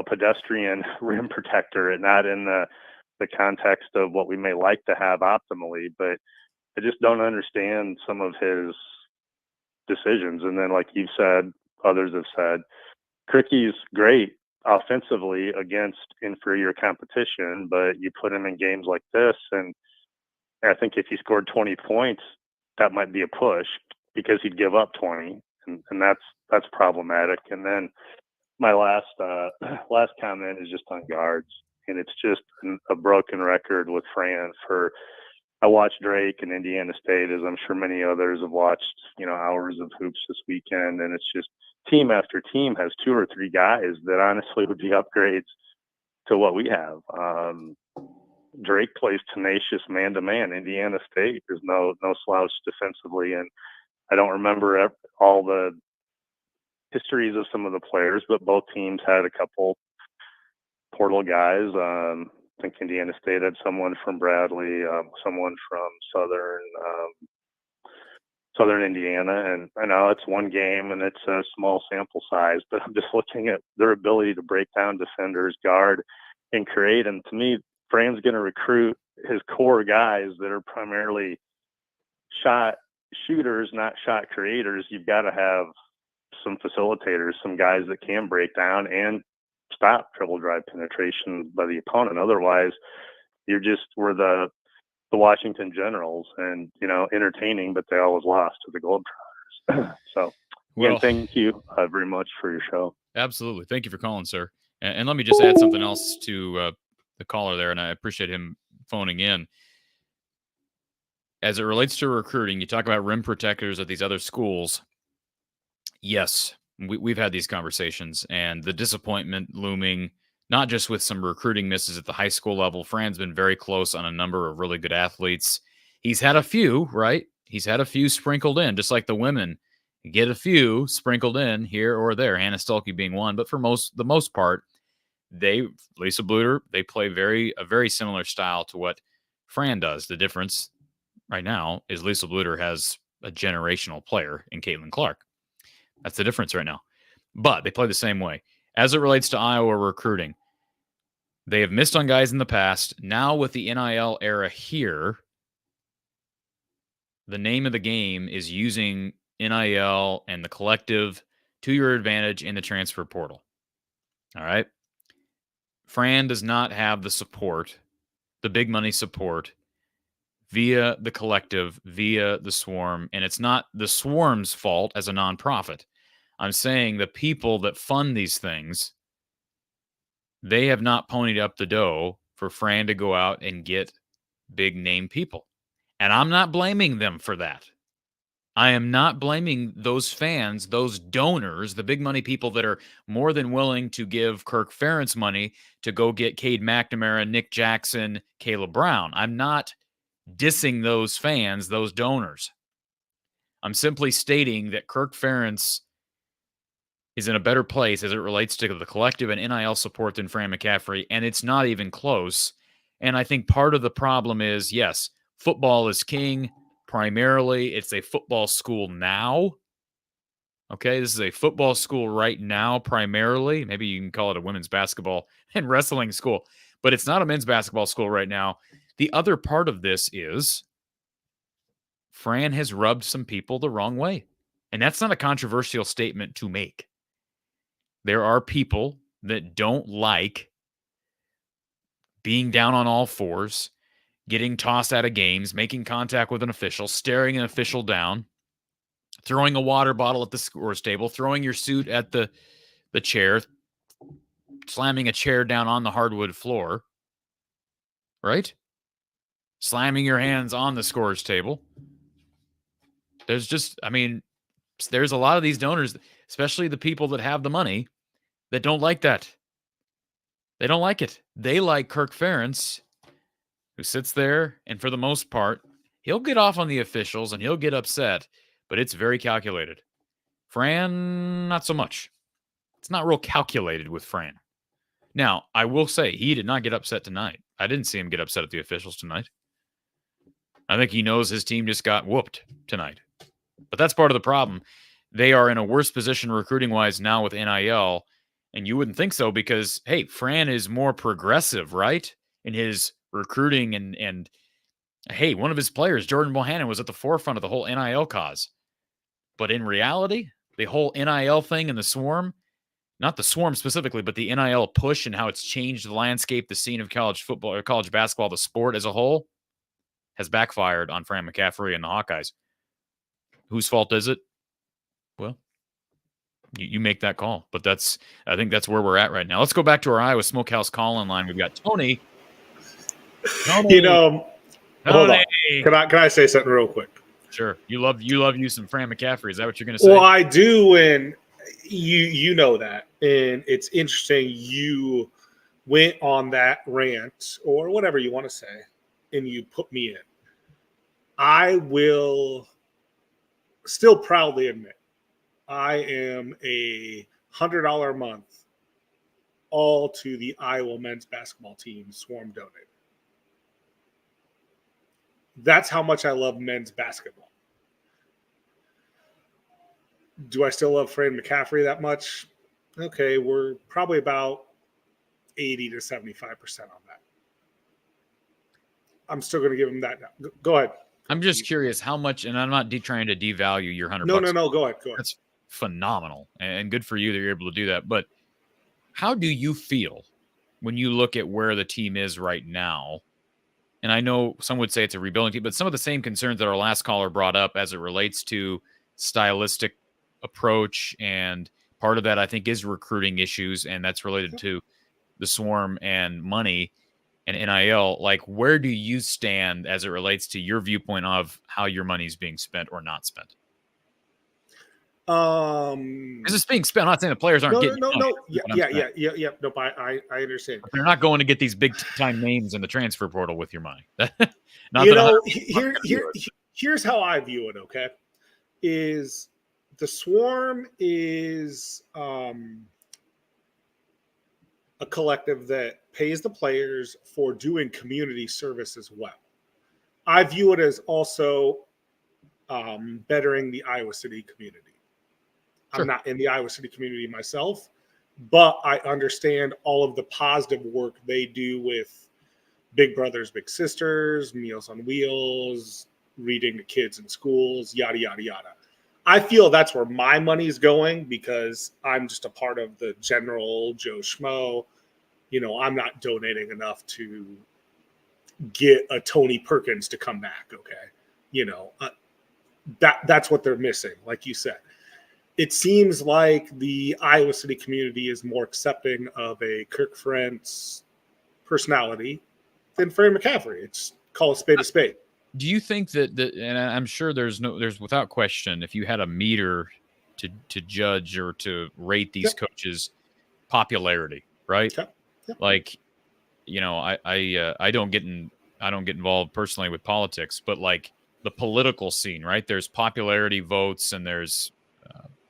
pedestrian rim protector, and not in the context of what we may like to have optimally, but I just don't understand some of his decisions. And then, like you've said, others have said, Cricky's great offensively against inferior competition, but you put him in games like this, and I think if he scored 20 points, that might be a push, because he'd give up 20, and that's problematic. And then my last comment is just on guards, and it's just a broken record with Fran. I watched Drake and Indiana State, as I'm sure many others have watched, hours of hoops this weekend, and it's just team after team has 2 or 3 guys that honestly would be upgrades to what we have. Drake plays tenacious man-to-man. Indiana State is no slouch defensively, and I don't remember all the histories of some of the players, but both teams had a couple portal guys. I think Indiana State had someone from Bradley, someone from Southern Indiana, and I know it's one game and it's a small sample size, but I'm just looking at their ability to break down defenders, guard, and create. And to me, Fran's going to recruit his core guys that are primarily shot shooters, not shot creators. You've got to have some facilitators, some guys that can break down and stop dribble drive penetration by the opponent. Otherwise, we're the Washington Generals, and entertaining, but they always lost to the Globetrotters. So again, thank you very much for your show. Absolutely, thank you for calling, sir. And let me just add something else to the caller there, and I appreciate him phoning in. As it relates to recruiting, you talk about rim protectors at these other schools. Yes, we've had these conversations, and the disappointment looming, not just with some recruiting misses at the high school level. Fran's been very close on a number of really good athletes. He's had a few, right? He's had a few sprinkled in, just like the women get a few sprinkled in here or there, Hannah Stuelke being one. But for the most part, Lisa Bluter, they play a very similar style to what Fran does. The difference right now is Lisa Bluter has a generational player in Caitlin Clark. That's the difference right now. But they play the same way. As it relates to Iowa recruiting, they have missed on guys in the past. Now with the NIL era here, the name of the game is using NIL and the collective to your advantage in the transfer portal. All right? Fran does not have the support, the big money support, via the collective, via the swarm. And it's not the swarm's fault as a nonprofit. I'm saying the people that fund these things, they have not ponied up the dough for Fran to go out and get big name people. And I'm not blaming them for that. I am not blaming those fans, those donors, the big money people that are more than willing to give Kirk Ferentz money to go get Cade McNamara, Nick Jackson, Caleb Brown. I'm not dissing those fans, those donors. I'm simply stating that Kirk Ferentz is in a better place as it relates to the collective and NIL support than Fran McCaffrey, and it's not even close. And I think part of the problem is, yes, football is king. Primarily, it's a football school now. Okay, this is a football school right now, primarily. Maybe you can call it a women's basketball and wrestling school, but it's not a men's basketball school right now. The other part of this is Fran has rubbed some people the wrong way. And that's not a controversial statement to make. There are people that don't like being down on all fours, getting tossed out of games, making contact with an official, staring an official down, throwing a water bottle at the scores table, throwing your suit at the chair, slamming a chair down on the hardwood floor, right? Slamming your hands on the scores table. There's a lot of these donors, especially the people that have the money, that don't like that. They don't like it. They like Kirk Ferentz, who sits there, and for the most part, he'll get off on the officials and he'll get upset, but it's very calculated. Fran, not so much. It's not real calculated with Fran. Now, I will say, he did not get upset tonight. I didn't see him get upset at the officials tonight. I think he knows his team just got whooped tonight. But that's part of the problem. They are in a worse position recruiting-wise now with NIL, and you wouldn't think so because, hey, Fran is more progressive, right? In his recruiting and hey, one of his players, Jordan Bohannon, was at the forefront of the whole NIL cause. But in reality, the whole NIL thing and the swarm, not the swarm specifically, but the NIL push and how it's changed the landscape, the scene of college football or college basketball, the sport as a whole, has backfired on Fran McCaffrey and the Hawkeyes. Whose fault is it? Well, you make that call, but I think that's where we're at right now. Let's go back to our Iowa Smokehouse call-in line. We've got Tony. Hold on. Can I say something real quick? Sure. You love you some Fran McCaffrey. Is that what you're going to say? Well, I do, and you know that, and it's interesting. You went on that rant or whatever you want to say, and you put me in. I will still proudly admit I am a $100 a month all to the Iowa men's basketball team Swarm donated. That's how much I love men's basketball. Do I still love Fran McCaffrey that much? Okay, we're probably about 80 to 75% on that. I'm still going to give him that now. Go ahead. I'm just curious how much, and I'm not trying to devalue your $100. No. Go ahead. That's phenomenal, and good for you that you're able to do that. But how do you feel when you look at where the team is right now? And I know some would say it's a rebuilding team, but some of the same concerns that our last caller brought up as it relates to stylistic approach, and part of that I think is recruiting issues, and that's related to the swarm and money and NIL. Like, where do you stand as it relates to your viewpoint of how your money is being spent or not spent? Because it's being spent. I'm not saying the players aren't getting no. Yeah. No, I understand. But they're not going to get these big time names in the transfer portal with your money. Here's how I view it. Okay, is the Swarm is a collective that pays the players for doing community service as well. I view it as also bettering the Iowa City community. Sure. I'm not in the Iowa City community myself, but I understand all of the positive work they do with Big Brothers, Big Sisters, Meals on Wheels, reading to kids in schools, yada, yada, yada. I feel that's where my money's going because I'm just a part of the general Joe Schmo. You know, I'm not donating enough to get a Tony Perkins to come back, okay? You know, that's what they're missing, like you said. It seems like the Iowa City community is more accepting of a Kirk Ferentz personality than Fran McCaffrey. It's call a spade a spade. Do you think that and I'm sure there's without question, if you had a meter to judge or to rate these Yep. coaches' popularity, right? Yep. Yep. Like, I don't get involved personally with politics, but like the political scene, right? There's popularity votes, and there's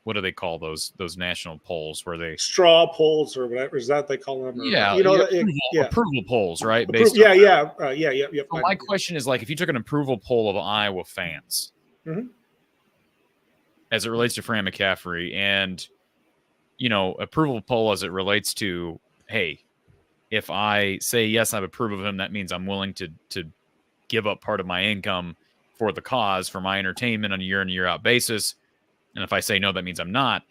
what do they call those national polls where they Straw polls or whatever is that they call them? yeah, Or, approval, approval polls, right? Approve, Based on yeah. so my question is, like, if you took an approval poll of Iowa fans Mhm. as it relates to Fran McCaffrey, and approval poll as it relates to, hey, if I say yes, I approve of him, that means I'm willing to give up part of my income for the cause, for my entertainment on a year in, year out basis. And if I say no, that means I'm not.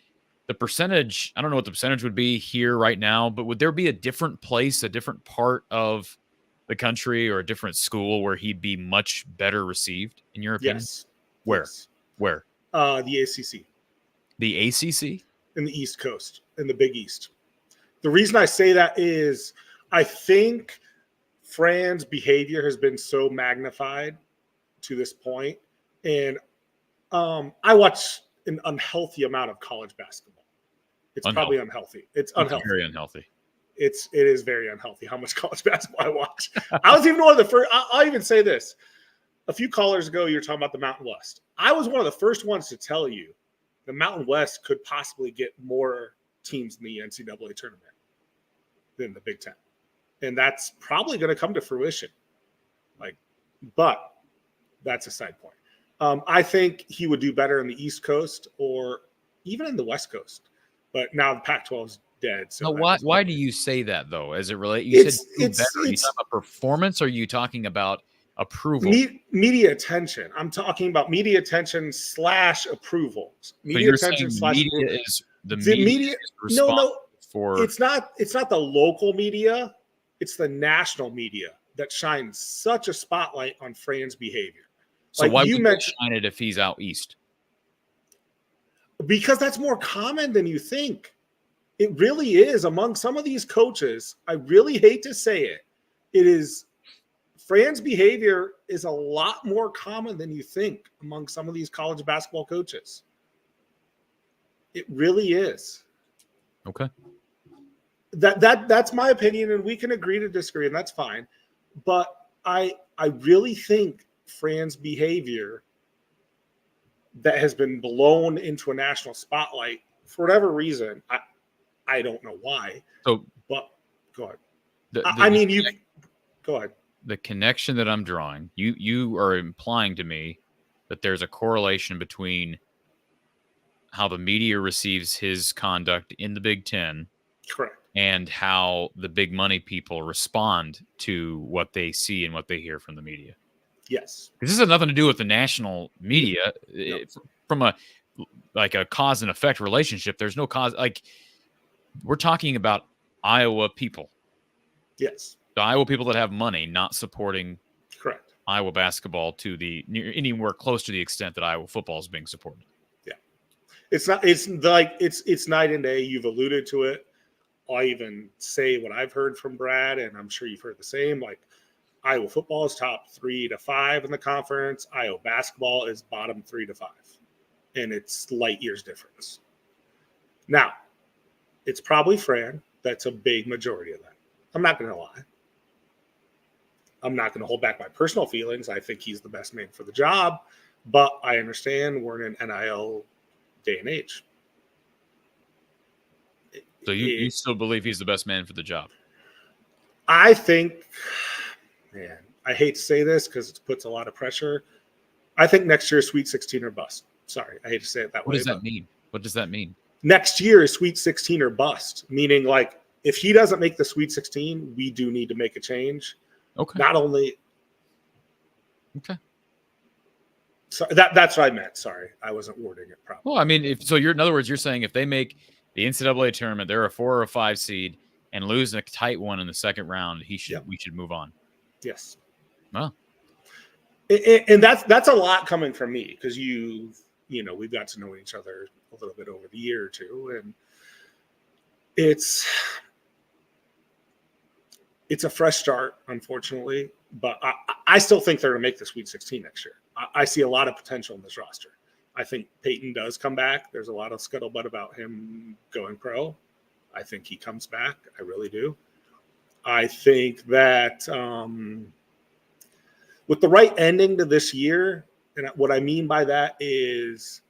The percentage, I don't know what the percentage would be here right now, but would there be a different place, a different part of the country, or a different school where he'd be much better received, in your opinion? Yes. Where? Yes. Where? The ACC. The ACC? In the East Coast, in the Big East. The reason I say that is I think Fran's behavior has been so magnified to this point, and I watch an unhealthy amount of college basketball. It's probably unhealthy. It's unhealthy. Very unhealthy. It is very unhealthy how much college basketball I watch. I was even one of the first. I'll even say this: a few callers ago, you were talking about the Mountain West. I was one of the first ones to tell you the Mountain West could possibly get more teams in the NCAA tournament than the Big Ten, and that's probably going to come to fruition. But that's a side point. I think he would do better in the East Coast or even in the West Coast. But now the Pac-12 is dead. So why do you say that, though? As it relates, you said do better. Are you talking about performance, or are you talking about approval? Media attention. I'm talking about media attention / approvals. Media attention / media is the media. No. It's not the local media. It's the national media that shines such a spotlight on Fran's behavior. So why would you shine it if he's out east? Because that's more common than you think. It really is among some of these coaches. I really hate to say it. It is Fran's behavior is a lot more common than you think among some of these college basketball coaches. It really is. Okay. That's my opinion, and we can agree to disagree, and that's fine. But I really think Fran's behavior that has been blown into a national spotlight for whatever reason. I don't know why. So, but go ahead. Go ahead. The connection that I'm drawing, you are implying to me that there's a correlation between how the media receives his conduct in the Big Ten, correct, and how the big money people respond to what they see and what they hear from the media. Yes. This has nothing to do with the national media. No. From a cause and effect relationship, there's no cause. Like, we're talking about Iowa people. Yes. The Iowa people that have money not supporting correct Iowa basketball to anywhere close to the extent that Iowa football is being supported. Yeah. It's night and day. You've alluded to it. I'll even say what I've heard from Brad, and I'm sure you've heard the same. Like, Iowa football is top 3 to 5 in the conference. Iowa basketball is bottom 3 to 5. And it's light years difference. Now, it's probably Fran that's a big majority of that. I'm not going to lie. I'm not going to hold back my personal feelings. I think he's the best man for the job. But I understand we're in an NIL day and age. So you still believe he's the best man for the job? I think, man, I hate to say this because it puts a lot of pressure. I think next year is Sweet 16 or bust. Sorry, I hate to say it that way. What does that mean? What does that mean? Next year is Sweet 16 or bust, meaning like if he doesn't make the Sweet 16, we do need to make a change. Okay. Not only. Okay. So that's what I meant. Sorry, I wasn't wording it properly. Well, I mean, in other words, you're saying if they make the NCAA tournament, they're a 4 or a 5 seed and lose a tight one in the second round, we should move on. Yes. Well, and that's a lot coming from me because we've got to know each other a little bit over the year or two, and It's a fresh start, unfortunately, but I still think they're going to make the Sweet 16 next year. I see a lot of potential in this roster. I think Peyton does come back. There's a lot of scuttlebutt about him going pro. I think he comes back. I really do. I think that with the right ending to this year, and what I mean by that is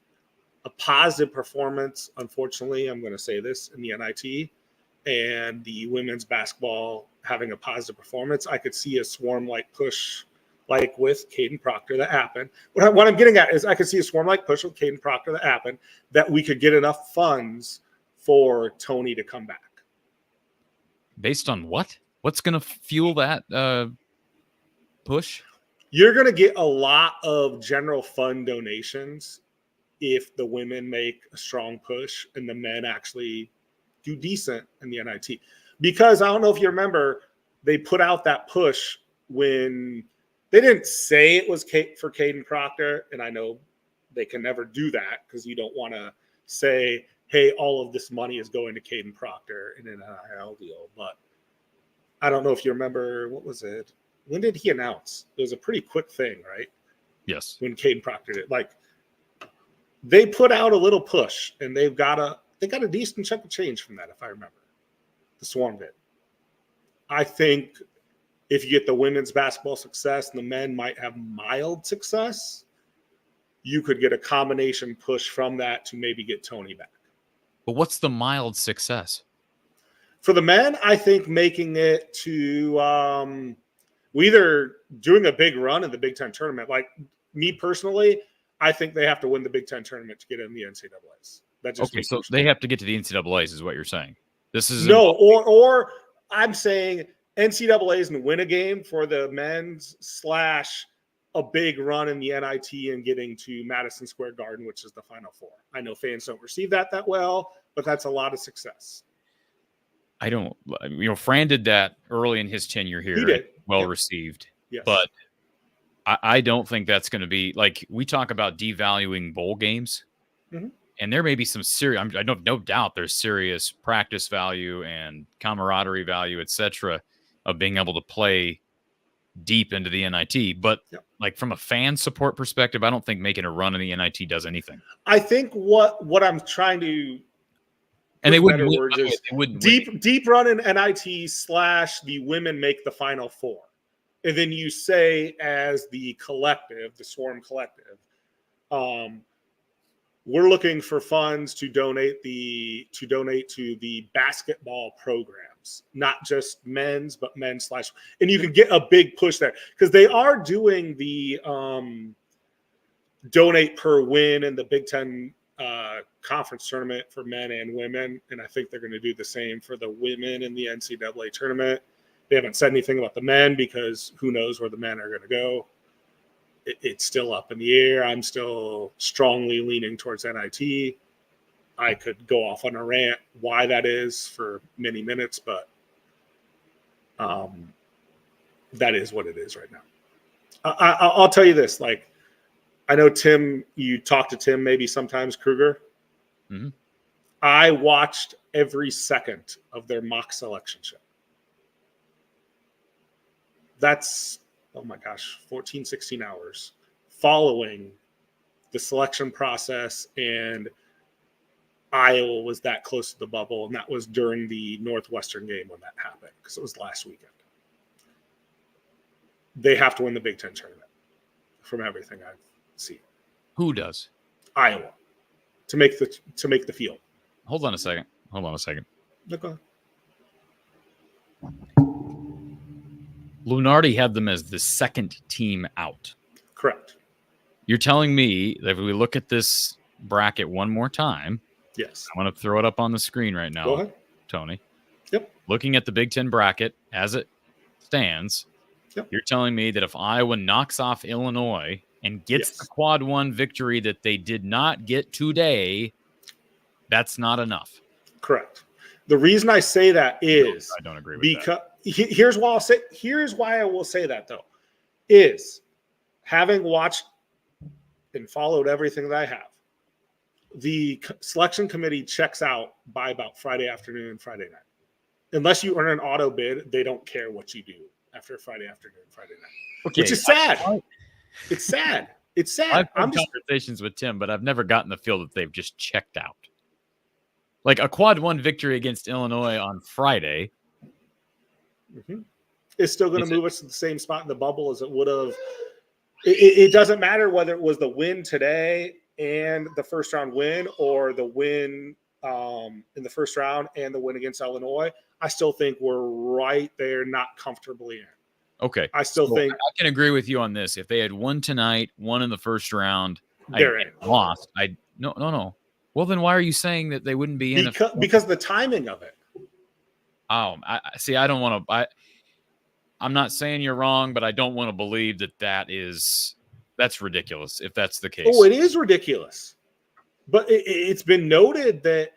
a positive performance, unfortunately, I'm going to say this, in the NIT, and the women's basketball having a positive performance, I could see a swarm-like push like with Caden Proctor that happened. What I'm getting at is I could see a swarm-like push with Caden Proctor that happened that we could get enough funds for Tony to come back. Based on what? What's going to fuel that push? You're going to get a lot of general fund donations if the women make a strong push and the men actually do decent in the NIT. Because I don't know if you remember, they put out that push when they didn't say it was for Caden Proctor, and I know they can never do that because you don't want to say, hey, all of this money is going to Caden Proctor in an NIL deal. But I don't know if you remember, what was it? When did he announce? It was a pretty quick thing, right? Yes. When Caden Proctor did. Like, they put out a little push, and they got a decent chunk of change from that, if I remember. The Swarm did. I think if you get the women's basketball success and the men might have mild success, you could get a combination push from that to maybe get Tony back. But what's the mild success? For the men, I think making it to either doing a big run in the Big Ten tournament. Like me personally, I think they have to win the Big Ten tournament to get in the NCAAs. That's just okay, so they have to get to the NCAAs is what you're saying. This is no, or I'm saying NCAAs and win a game for the men's / a big run in the NIT and getting to Madison Square Garden, which is the Final Four. I know fans don't receive that well, but that's a lot of success. I don't, Fran did that early in his tenure here. He did. Well received. Yes. But I don't think that's going to be, like, we talk about devaluing bowl games. Mm-hmm. And there may be some serious, I know, no doubt there's serious practice value and camaraderie value, etc., of being able to play deep into the NIT. But like from a fan support perspective, I don't think making a run in the NIT does anything. I think what I'm trying to, and they wouldn't, words is they wouldn't deep run in NIT / the women make the Final Four, and then you say as the collective, the Swarm collective, we're looking for funds to donate to the basketball programs, not just men's, but men's / and you can get a big push there because they are doing the donate per win in the Big Ten conference tournament for men and women, and I think they're going to do the same for the women in the NCAA tournament. They haven't said anything about the men because who knows where the men are going to go. It's still up in the air. I'm still strongly leaning towards NIT. I could go off on a rant why that is for many minutes, but that is what it is right now. I'll tell you this. Like, I know Tim, you talk to Tim maybe sometimes, Kruger. Mm-hmm. I watched every second of their mock selection show. That's, oh my gosh, 14, 16 hours following the selection process, and Iowa was that close to the bubble, and that was during the Northwestern game when that happened because it was last weekend. They have to win the Big Ten tournament from everything I've seen. Who does? Iowa to make the field. Hold on a second. Okay. Lunardi had them as the second team out. Correct. You're telling me that if we look at this bracket one more time, yes, I want to throw it up on the screen right now. Go ahead. Tony. Yep. Looking at the Big Ten bracket as it stands, You're telling me that if Iowa knocks off Illinois and gets the quad one victory that they did not get today, that's not enough. Correct. The reason I say that is I don't agree with because that. Here's why I will say that though, is having watched and followed everything that I have, the selection committee checks out by about Friday afternoon, Friday night. unless you earn an auto bid, they don't care what you do after Friday afternoon, Friday night, Okay, which is sad. I- It's sad. It's sad. I've had I'm just conversations with Tim, but I've never gotten the feel that they've just checked out. Like a quad one victory against Illinois on Friday. It's still going Is to move us to the same spot in the bubble as it would have. It doesn't matter whether it was the win today and the first round win, or the win in the first round and the win against Illinois. I still think we're right there, not comfortably in. Okay. I still think I can agree with you on this. If they had won tonight, won in the first round, they're in. lost. No. Well, then why are you saying that they wouldn't be in? Because the timing of it. Oh, I see. I don't want to. I'm not saying you're wrong, but I don't want to believe that's ridiculous if that's the case. Oh, it is ridiculous. But it's been noted that,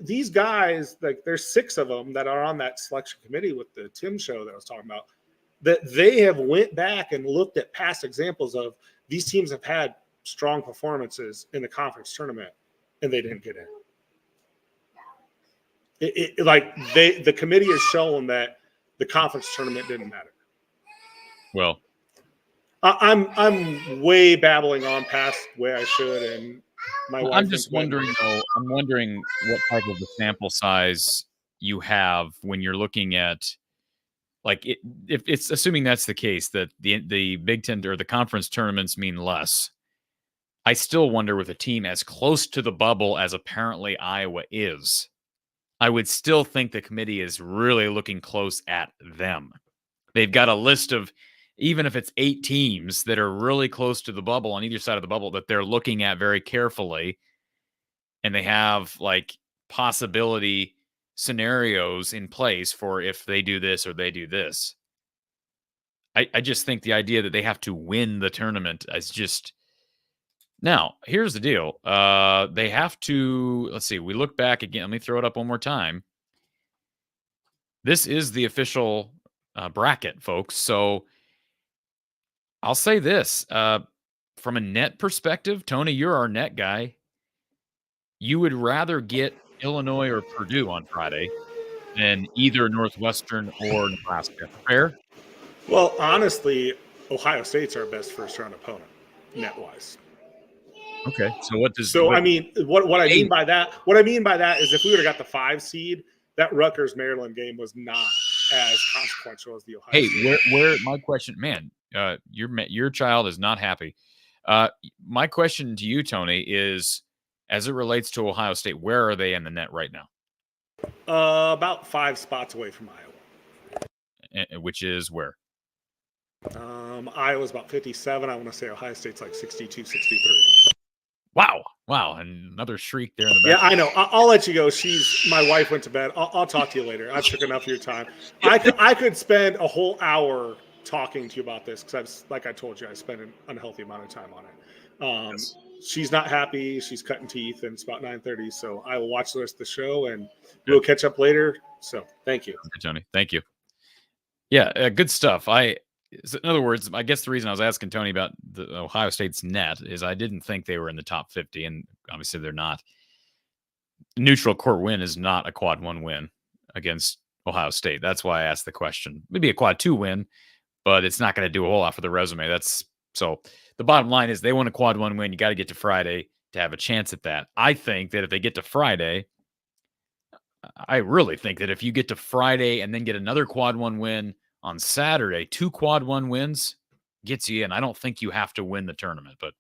these guys, like there's 6 of them that are on that selection committee with the Tim show that I was talking about, that they have went back and looked at past examples of these teams have had strong performances in the conference tournament and they didn't get in. The committee has shown that the conference tournament didn't matter. Well, I'm way babbling on past where I should, and my wife. I'm just wondering though. I'm wondering what type of a sample size you have when you're looking at, like, if it's assuming that's the case, that the Big Ten or the conference tournaments mean less. I still wonder, with a team as close to the bubble as apparently Iowa is, I would still think the committee is really looking close at them. They've got a list of, even if it's 8 teams that are really close to the bubble on either side of the bubble, that they're looking at very carefully. And they have like possibility scenarios in place for if they do this or they do this. I just think the idea that they have to win the tournament is just... Now, here's the deal. They have to, let's see, we look back again. Let me throw it up one more time. This is the official bracket, folks. So I'll say this. From a net perspective, Tony, you're our net guy. You would rather get Illinois or Purdue on Friday than either Northwestern or Nebraska. Fair? Well, honestly, Ohio State's our best first-round opponent, net-wise. Okay. So what does... So, I mean, what I mean by that is if we would have got the 5 seed, that Rutgers-Maryland game was not as consequential as the Ohio State. Hey, where my question, man, your child is not happy. My question to you, Tony, is, as it relates to Ohio State, where are they in the net right now? About 5 spots away from Iowa. Which is where? Iowa's about 57. I want to say Ohio State's like 62, 63. Wow. Another shriek there in the back. Yeah, I know. I'll let you go. My wife went to bed. I'll talk to you later. I've took enough of your time. I could spend a whole hour talking to you about this because, like I told you, I spent an unhealthy amount of time on it. Yes. She's not happy. She's cutting teeth, and it's about 9:30. So I will watch the rest of the show, and we'll catch up later. So thank you, Tony. Thank you. Yeah, good stuff. In other words, I guess the reason I was asking Tony about the Ohio State's net is I didn't think they were in the top 50, and obviously they're not. Neutral court win is not a quad 1 win against Ohio State. That's why I asked the question. Maybe a quad 2 win, but it's not going to do a whole lot for the resume. So the bottom line is they want a quad 1 win. You got to get to Friday to have a chance at that. I think that if they get to Friday, I really think that if you get to Friday and then get another quad 1 win on Saturday, 2 quad 1 wins gets you in. I don't think you have to win the tournament, but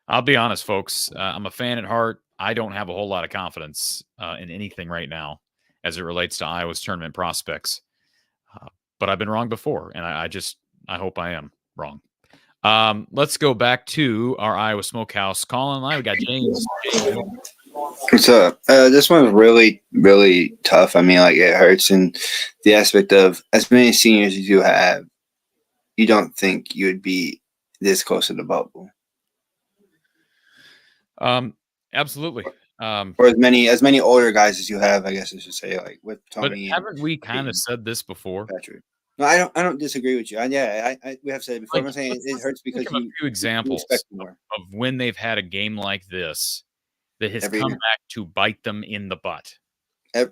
I'll be honest, folks. I'm a fan at heart. I don't have a whole lot of confidence in anything right now as it relates to Iowa's tournament prospects. But I've been wrong before, and I hope I am wrong. Let's go back to our Iowa Smokehouse call line. We got James. What's up? This one's really, really tough. I mean, like, it hurts in the aspect of as many seniors as you have, you don't think you would be this close to the bubble. Absolutely. Or as many older guys as you have, I guess I should say, like with Tony. But haven't we kind of said this before? Patrick. No, I don't disagree with you. We have said it before. I'm saying it hurts because you a few examples of when they've had a game like this that has come back to bite them in the butt.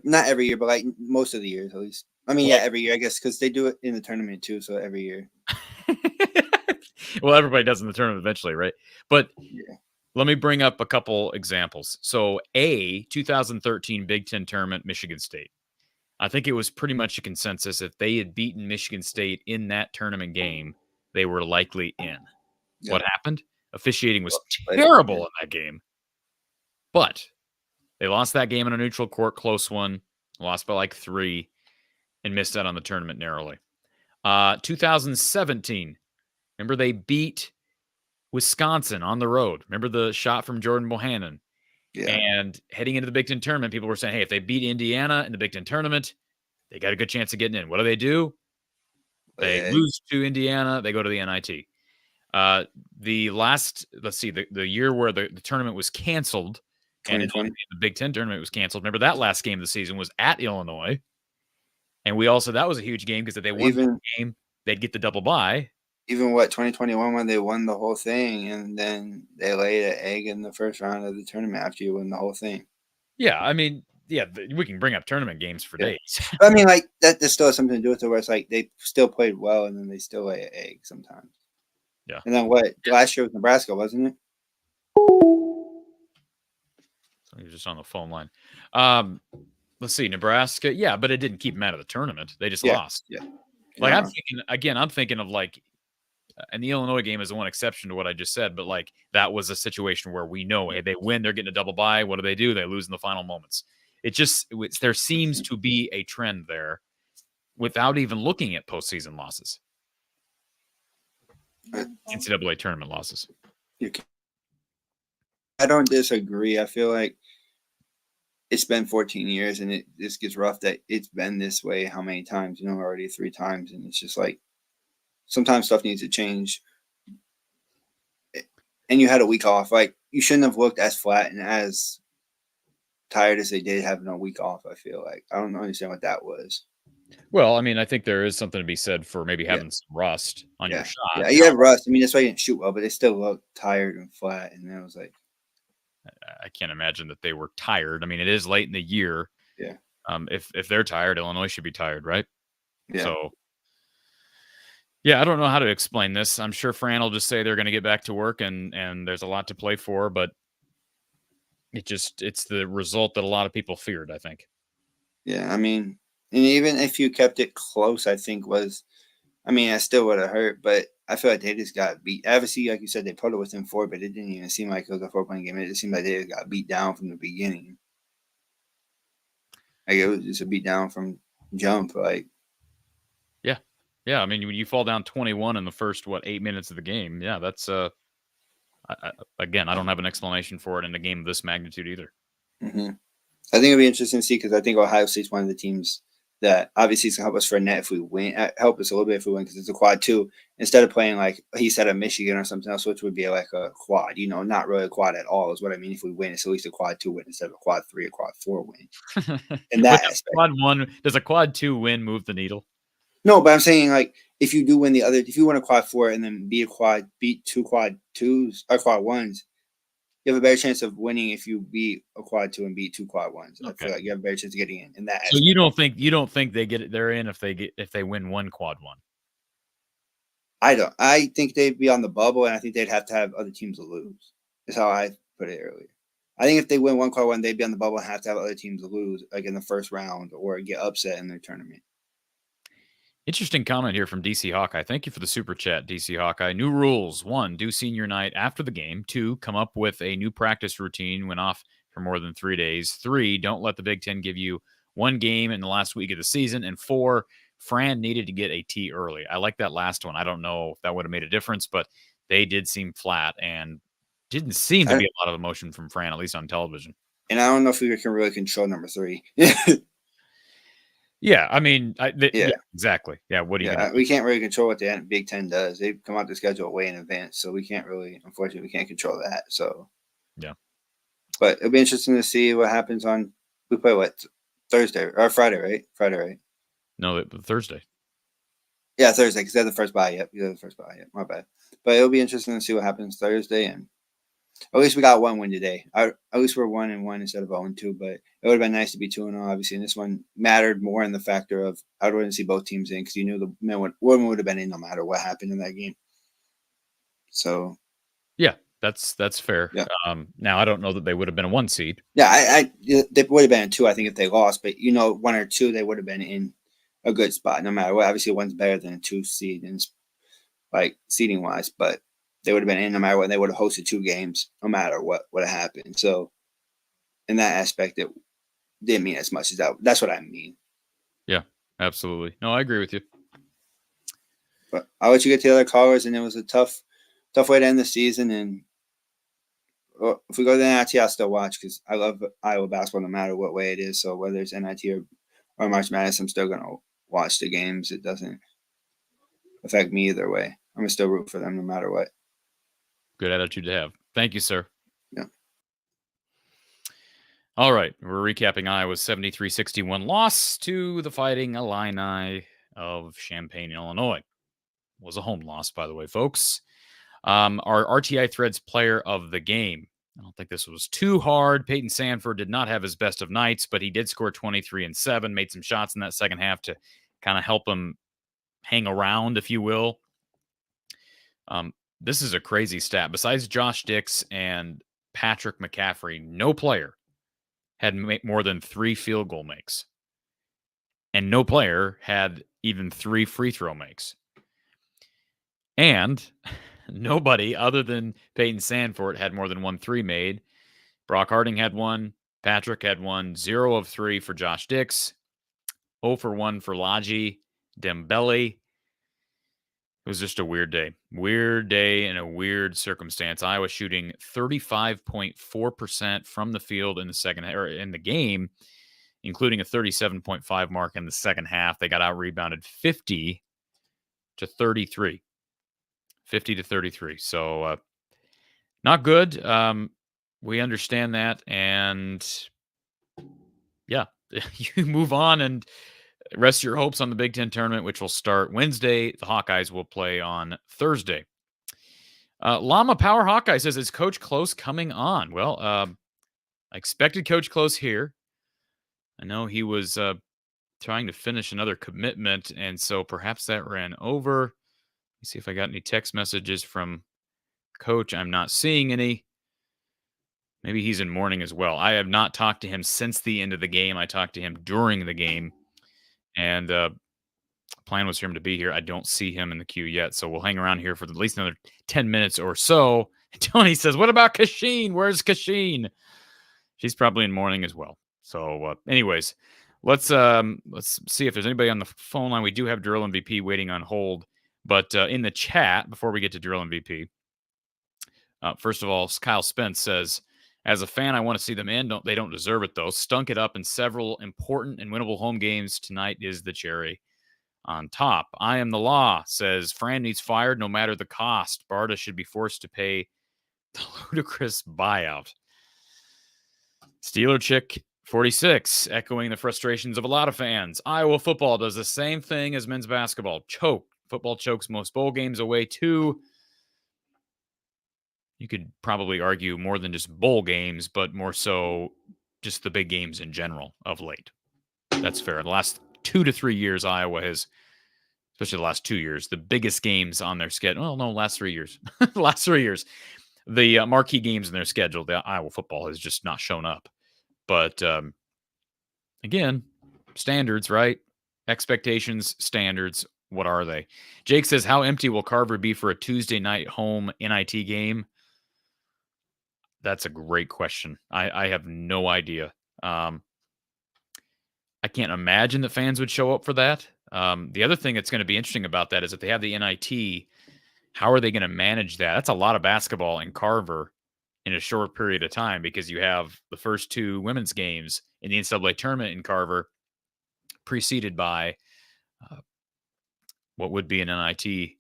Not every year, but like most of the years at least. I mean, yeah, every year I guess because they do it in the tournament too. So every year. Well, everybody does in the tournament eventually, right? But Yeah. let me bring up a couple examples. So, 2013 Big Ten tournament, Michigan State. I think it was pretty much a consensus if they had beaten Michigan State in that tournament game, they were likely in. Yeah. What happened? Officiating was Well, terrible yeah. in that game. But they lost that game in a neutral court, close one, lost by like 3, and missed out on the tournament narrowly. 2017, remember they beat Wisconsin on the road. Remember the shot from Jordan Bohannon? Yeah. And heading into the Big Ten tournament, people were saying, hey, if they beat Indiana in the Big Ten tournament, they got a good chance of getting in. What do? They lose to Indiana. They go to the NIT. The year where the tournament was canceled and the Big Ten tournament was canceled. Remember that last game of the season was at Illinois. And that was a huge game because if they won the game, they'd get the double bye. Even 2021 when they won the whole thing and then they laid an egg in the first round of the tournament after you win the whole thing. Yeah, I mean, we can bring up tournament games for days. I mean, like that still has something to do with it where it's like they still played well and then they still lay an egg sometimes. Yeah. And then last year was Nebraska, wasn't it? So you're just on the phone line. Let's see, Nebraska. Yeah, but it didn't keep them out of the tournament. They just lost. Yeah. Like I'm thinking of like, and the Illinois game is the one exception to what I just said, but like that was a situation where we know, hey, they win, they're getting a double bye. What do? They lose in the final moments. There seems to be a trend there without even looking at postseason losses. NCAA tournament losses. I don't disagree. I feel like it's been 14 years and it just gets rough that it's been this way how many times, already 3 times. And it's just like sometimes stuff needs to change. And you had a week off. Like you shouldn't have looked as flat and as tired as they did having a week off, I feel like. I don't understand what that was. Well, I mean, I think there is something to be said for maybe having some rust on your shot. Yeah, you have rust. I mean, that's why you didn't shoot well, but they still looked tired and flat. And then I was like, I can't imagine that they were tired. I mean, it is late in the year. Yeah. If they're tired, Illinois should be tired, right? Yeah. So, yeah, I don't know how to explain this. I'm sure Fran will just say they're going to get back to work and there's a lot to play for, but it's the result that a lot of people feared, I think. Yeah, I mean, and even if you kept it close, I think I still would have hurt, but I feel like they just got beat. Obviously, like you said, they put it within 4, but it didn't even seem like it was a 4-point game. It just seemed like they got beat down from the beginning. Like it was just a beat down from jump. Like, yeah. I mean, when you fall down 21 in the first 8 minutes of the game, yeah, that's again, I don't have an explanation for it in a game of this magnitude either. Mm-hmm. I think it'll be interesting to see because I think Ohio State's one of the teams that obviously it's going to help us for a net if we win. Help us a little bit if we win because it's a quad 2 instead of playing like he said a Michigan or something else, which would be like a quad. Not really a quad at all is what I mean. If we win, it's at least a quad 2 win instead of a quad 3 or quad 4 win. And that aspect. Does a quad 2 win move the needle? No, but I'm saying like if you do win if you win a quad 4 and then beat 2 quad 2s or quad 1s. You have a better chance of winning if you beat a quad 2 and beat 2 quad 1s. Okay. I feel like you have a better chance of getting in that. So aspect. You don't think they're in if they win 1 quad 1? I don't. I think they'd be on the bubble, and I think they'd have to have other teams lose. Is how I put it earlier. I think if they win 1 quad 1, they'd be on the bubble and have to have other teams lose, like in the first round, or get upset in their tournament. Interesting comment here from DC Hawkeye. Thank you for the super chat, DC Hawkeye. New rules. 1, do senior night after the game. 2, come up with a new practice routine when off for more than 3 days. 3, don't let the Big Ten give you 1 game in the last week of the season. And 4, Fran needed to get a T early. I like that last one. I don't know if that would have made a difference, but they did seem flat and didn't seem to be a lot of emotion from Fran, at least on television. And I don't know if we can really control number 3. Yeah, I mean, yeah, exactly. Yeah, what do you? We can't really control what the Big Ten does. They come out the schedule way in advance, so we can't really, unfortunately, we can't control that. So, yeah. But it'll be interesting to see what happens on. We play Thursday or Friday, right? Friday, right? No, Thursday. Yeah, Thursday because they're the first bye. Yep, you're the first bye. Yep, my bad. But it'll be interesting to see what happens Thursday, and At least we got one win today. At least we're 1-1 instead of 0-2. But it would have been nice to be 2-0, obviously. And this one mattered more in the factor of I would want to see both teams in because you knew the one would have been in no matter what happened in that game. So Yeah, that's fair. Yeah. Now I don't know that they would have been a 1 seed. Yeah, they would have been a 2, I think, if they lost. But 1 or 2, they would have been in a good spot no matter what. Obviously, one's better than a 2 seed, and like seeding wise, but they would have been in no matter what. They would have hosted 2 games no matter what would have happened. So in that aspect, it didn't mean as much as that. That's what I mean. Yeah, absolutely. No, I agree with you. But I'll let you get to the other callers, and it was a tough way to end the season. And if we go to the NIT, I'll still watch because I love Iowa basketball no matter what way it is. So whether it's NIT or March Madness, I'm still going to watch the games. It doesn't affect me either way. I'm going to still root for them no matter what. Good attitude to have. Thank you, sir. Yeah. All right. We're recapping Iowa's 73-61 loss to the Fighting Illini of Champaign, Illinois. It was a home loss, by the way, folks. Our RTI Threads player of the game. I don't think this was too hard. Peyton Sandford did not have his best of nights, but he did score 23 and 7, made some shots in that second half to kind of help him hang around, if you will. This is a crazy stat. Besides Josh Dix and Patrick McCaffrey, no player had more than 3 field goal makes. And no player had even 3 free throw makes. And nobody other than Peyton Sandford had more than 1 3 made. Brock Harding had 1. Patrick had 1. 0 of 3 for Josh Dix. 0 for 1 for Laji Dembele. It was just a weird day. Weird day in a weird circumstance. Iowa shooting 35.4% from the field in the second or in the game, including a 37.5 mark in the second half. They got out rebounded 50 to 33. 50 to 33. So not good. We understand that. And yeah, you move on and rest your hopes on the Big Ten tournament, which will start Wednesday. The Hawkeyes will play on Thursday. Llama Power Hawkeye says, is Coach Close coming on? Well, I expected Coach Close here. I know he was trying to finish another commitment, and so perhaps that ran over. Let me see if I got any text messages from Coach. I'm not seeing any. Maybe he's in mourning as well. I have not talked to him since the end of the game. I talked to him during the game. And plan was for him to be here. I don't see him in the queue yet, so we'll hang around here for at least another 10 minutes or so. Tony says, what about Kasheen? Where's Kasheen? She's probably in mourning as well. So anyways, let's see if there's anybody on the phone line. We do have Drill MVP waiting on hold. But in the chat, before we get to Drill MVP, first of all, Kyle Spence says, as a fan, I want to see them in. They don't deserve it, though. Stunk it up in several important and winnable home games. Tonight is the cherry on top. I am the law, says Fran needs fired no matter the cost. Brada should be forced to pay the ludicrous buyout. Steeler Chick 46, echoing the frustrations of a lot of fans. Iowa football does the same thing as men's basketball. Choke. Football chokes most bowl games away, too. You could probably argue more than just bowl games, but more so just the big games in general of late. That's fair. The last 2 to 3 years, Iowa has, especially the last 2 years, the biggest games on their schedule. Well, no, last 3 years. Last 3 years. The marquee games in their schedule, the Iowa football has just not shown up. But again, standards, right? Expectations, standards. What are they? Jake says, how empty will Carver be for a Tuesday night home NIT game? That's a great question. I have no idea. I can't imagine that fans would show up for that. The other thing that's going to be interesting about that is if they have the NIT, how are they going to manage that? That's a lot of basketball in Carver in a short period of time because you have the first 2 women's games in the NCAA tournament in Carver preceded by what would be an NIT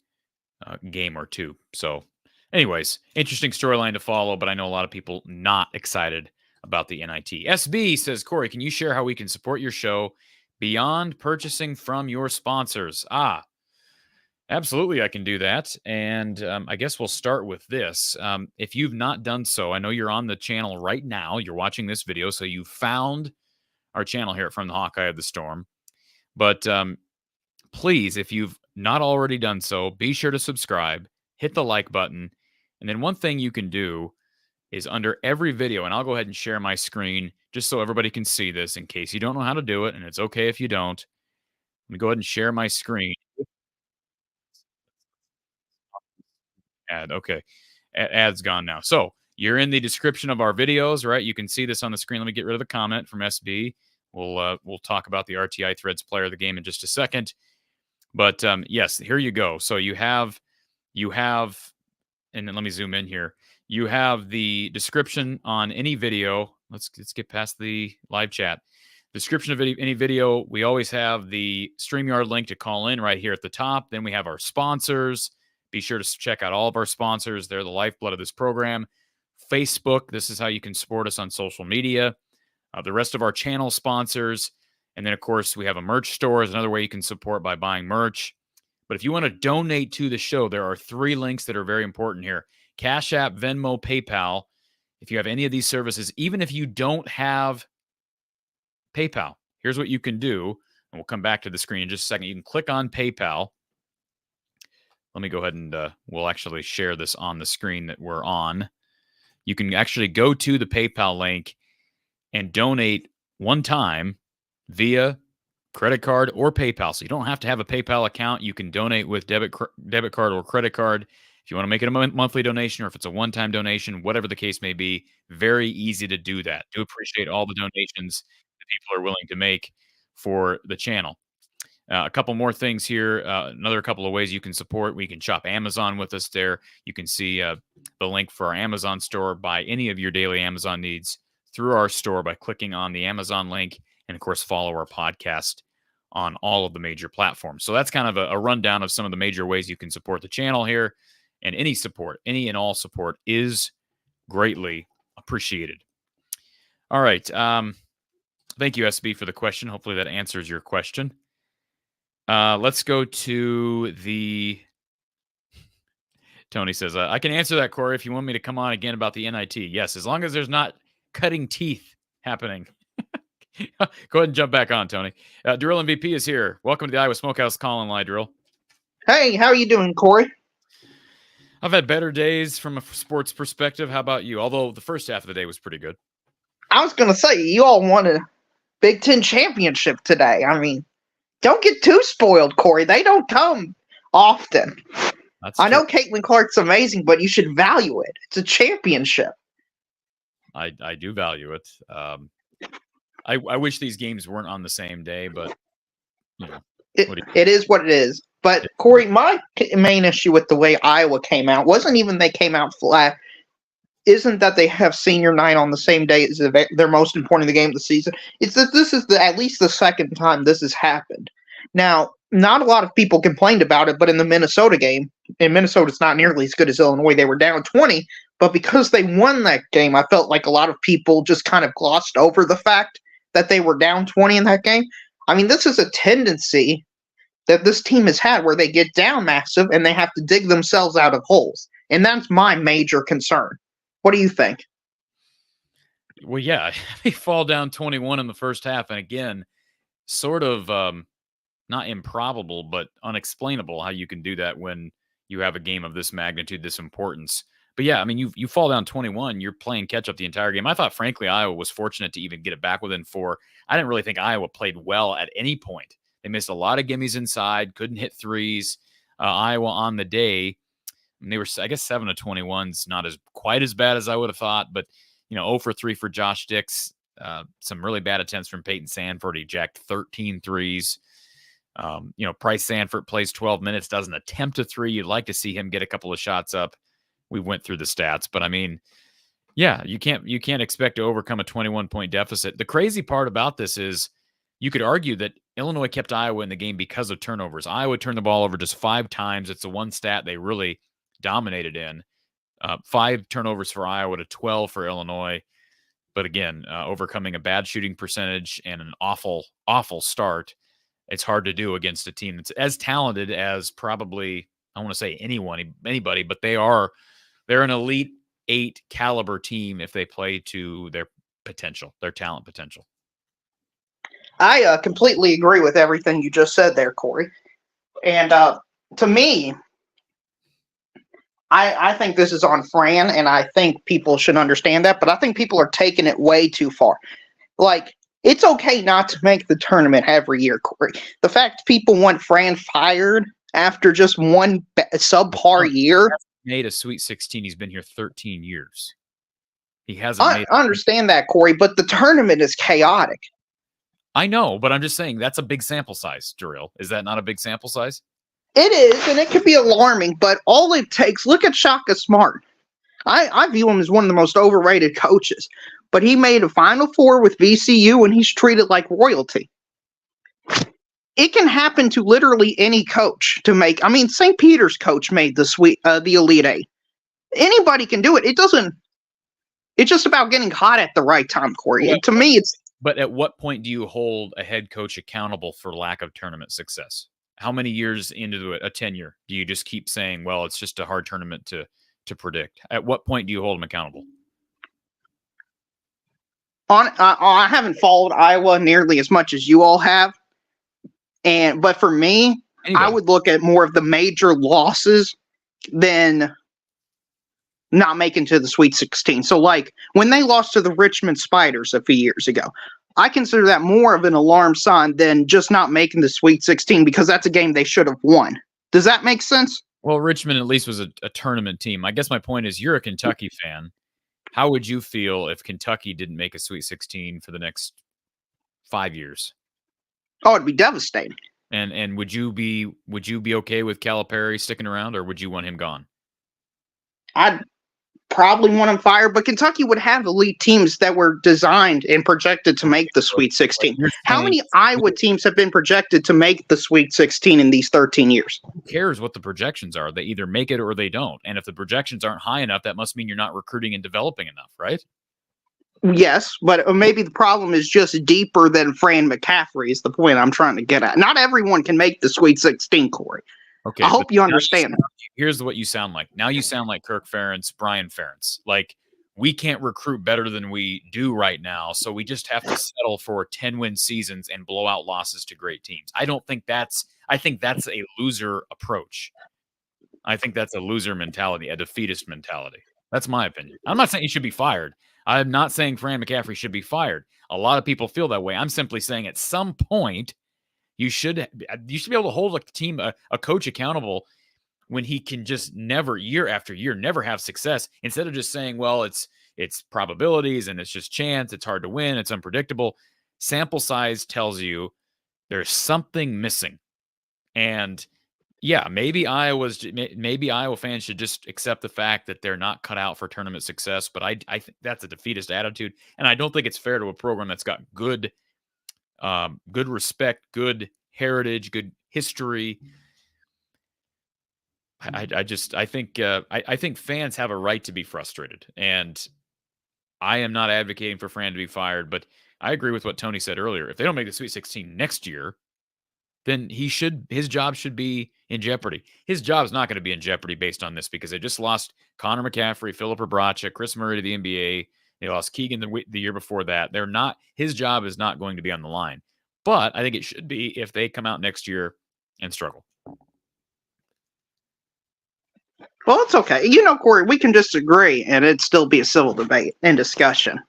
game or 2. So anyways, interesting storyline to follow, but I know a lot of people not excited about the NIT. SB says, Cory, can you share how we can support your show beyond purchasing from your sponsors? Absolutely, I can do that. And I guess we'll start with this. If you've not done so, I know you're on the channel right now. You're watching this video, so you found our channel here from the Hawkeye of the Storm. But please, if you've not already done so, be sure to subscribe, hit the like button. And then one thing you can do is under every video, and I'll go ahead and share my screen just so everybody can see this in case you don't know how to do it, and it's okay if you don't. I'm going to go ahead and share my screen. Ad. Okay. Ad's gone now. So you're in the description of our videos, right? You can see this on the screen. Let me get rid of the comment from SB. We'll talk about the RTI Threads player of the game in just a second. But yes, here you go. So you have, and then let me zoom in here. You have the description on any video. Let's get past the live chat. Description of any video. We always have the StreamYard link to call in right here at the top. Then we have our sponsors. Be sure to check out all of our sponsors. They're the lifeblood of this program. Facebook, this is how you can support us on social media. The rest of our channel sponsors. And then, of course, we have a merch store is another way you can support by buying merch. But if you want to donate to the show, there are 3 links that are very important here. Cash App, Venmo, PayPal. If you have any of these services, even if you don't have PayPal, here's what you can do. And we'll come back to the screen in just a second. You can click on PayPal. Let me go ahead and we'll actually share this on the screen that we're on. You can actually go to the PayPal link and donate one time via credit card or PayPal. So you don't have to have a PayPal account. You can donate with debit card or credit card. If you want to make it a monthly donation or if it's a one-time donation, whatever the case may be, very easy to do that. Do appreciate all the donations that people are willing to make for the channel. A couple more things here. Another couple of ways you can support. We can shop Amazon with us there. You can see the link for our Amazon store. Buy any of your daily Amazon needs through our store by clicking on the Amazon link. And, of course, follow our podcast on all of the major platforms. So that's kind of a rundown of some of the major ways you can support the channel here. And any support, any and all support is greatly appreciated. All right. Thank you, SB, for the question. Hopefully that answers your question. Let's go to the... Tony says, I can answer that, Cory, if you want me to come on again about the NIT. Yes, as long as there's not cutting teeth happening. Go ahead and jump back on, Tony. Drill MVP is here. Welcome to the Iowa Smokehouse call-in line, Drill. Hey, how are you doing, Cory? I've had better days from a sports perspective. How about you? Although the first half of the day was pretty good. I was going to say, you all won a Big Ten championship today. I mean, don't get too spoiled, Cory. They don't come often. I know Caitlin Clark's amazing, but you should value it. It's a championship. I do value it. I wish these games weren't on the same day, but you know, it is what it is. But Cory, my main issue with the way Iowa came out wasn't even they came out flat. Isn't that they have senior night on the same day as their most important game of the season? It's that this is at least the second time this has happened. Now, not a lot of people complained about it, but in the Minnesota game, and Minnesota's not nearly as good as Illinois, they were down 20, but because they won that game, I felt like a lot of people just kind of glossed over the fact that they were down 20 in that game. I mean, this is a tendency that this team has had where they get down massive and they have to dig themselves out of holes. And that's my major concern. What do you think? Well, yeah, they fall down 21 in the first half. And again, sort of not improbable, but unexplainable how you can do that when you have a game of this magnitude, this importance. But yeah, I mean, you fall down 21, you're playing catch up the entire game. I thought, frankly, Iowa was fortunate to even get it back within 4. I didn't really think Iowa played well at any point. They missed a lot of gimmies inside, couldn't hit threes. Iowa on the day, and they were, I guess, 7 of 21's not quite as bad as I would have thought, but 0 for 3 for Josh Dix. Some really bad attempts from Peyton Sanford. He jacked 13 threes. Price Sanford plays 12 minutes, doesn't attempt a 3. You'd like to see him get a couple of shots up. We went through the stats, but I mean, yeah, you can't expect to overcome a 21-point deficit. The crazy part about this is you could argue that Illinois kept Iowa in the game because of turnovers. Iowa turned the ball over just 5 times. It's the one stat they really dominated in. 5 turnovers for Iowa to 12 for Illinois. But again, overcoming a bad shooting percentage and an awful, awful start. It's hard to do against a team that's as talented as probably, I don't want to say anybody, but they're an Elite 8 caliber team if they play to their potential, their talent potential. I completely agree with everything you just said there, Cory. And to me, I think this is on Fran, and I think people should understand that, but I think people are taking it way too far. Like, it's okay not to make the tournament every year, Cory. The fact people want Fran fired after just one subpar year. He made a Sweet 16. He's been here 13 years. He hasn't I understand that, Cory, but the tournament is chaotic. I know, but I'm just saying that's a big sample size, Jarrell. Is that not a big sample size? It is, and it can be alarming, but all it takes, look at Shaka Smart. I view him as one of the most overrated coaches, but he made a Final Four with VCU, and he's treated like royalty. It can happen to literally any coach to make. I mean, St. Peter's coach made the Elite Eight. Anybody can do it. It's just about getting hot at the right time, Cory. Well, and to me, it's. But at what point do you hold a head coach accountable for lack of tournament success? How many years into a tenure do you just keep saying, well, it's just a hard tournament to predict? At what point do you hold them accountable? I haven't followed Iowa nearly as much as you all have, but for me, I would look at more of the major losses than not making to the Sweet 16. So, like, when they lost to the Richmond Spiders a few years ago, I consider that more of an alarm sign than just not making the Sweet 16 because that's a game they should have won. Does that make sense? Well, Richmond at least was a tournament team. I guess my point is you're a Kentucky fan. How would you feel if Kentucky didn't make a Sweet 16 for the next 5 years? Oh, it'd be devastating. And would you be okay with Calipari sticking around, or would you want him gone? I'd probably want him fired, but Kentucky would have elite teams that were designed and projected to make the Sweet 16. How many Iowa teams have been projected to make the Sweet 16 in these 13 years? Who cares what the projections are? They either make it or they don't. And if the projections aren't high enough, that must mean you're not recruiting and developing enough, right? Yes, but maybe the problem is just deeper than Fran McCaffrey is the point I'm trying to get at. Not everyone can make the Sweet 16, Cory. Okay, I hope you understand. Here's what you sound like. Now you sound like Kirk Ferentz, Brian Ferentz. Like, we can't recruit better than we do right now, so we just have to settle for 10-win seasons and blowout losses to great teams. I think that's a loser approach. I think that's a loser mentality, a defeatist mentality. That's my opinion. I'm not saying he should be fired. I'm not saying Fran McCaffrey should be fired. A lot of people feel that way. I'm simply saying at some point you should be able to hold a team, a coach accountable when he can just never, year after year, never have success, instead of just saying, well, it's probabilities and it's just chance, it's hard to win, it's unpredictable. Sample size tells you there's something missing. And yeah, maybe Iowa fans should just accept the fact that they're not cut out for tournament success, but I think that's a defeatist attitude, and I don't think it's fair to a program that's got good respect, good heritage, good history. I think fans have a right to be frustrated, and I am not advocating for Fran to be fired, but I agree with what Tony said earlier. If they don't make the Sweet 16 next year, then his job should be in jeopardy. His job is not going to be in jeopardy based on this because they just lost Connor McCaffrey, Philip Obracha, Chris Murray to the NBA. They lost Keegan the year before that. His job is not going to be on the line. But I think it should be if they come out next year and struggle. Well, it's okay. Cory, we can disagree and it'd still be a civil debate and discussion.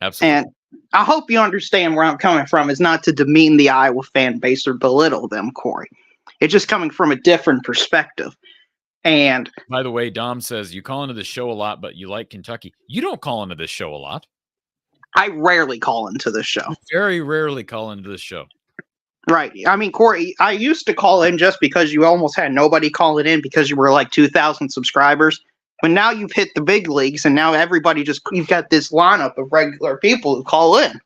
Absolutely. And I hope you understand where I'm coming from is not to demean the Iowa fan base or belittle them, Cory. It's just coming from a different perspective. And by the way, Dom says you call into the show a lot, but you like Kentucky. You don't call into this show a lot. I rarely call into this show. Very rarely call into this show. Right. I mean, Cory, I used to call in just because you almost had nobody calling in because you were like 2,000 subscribers. But now you've hit the big leagues, and now you've got this lineup of regular people who call in.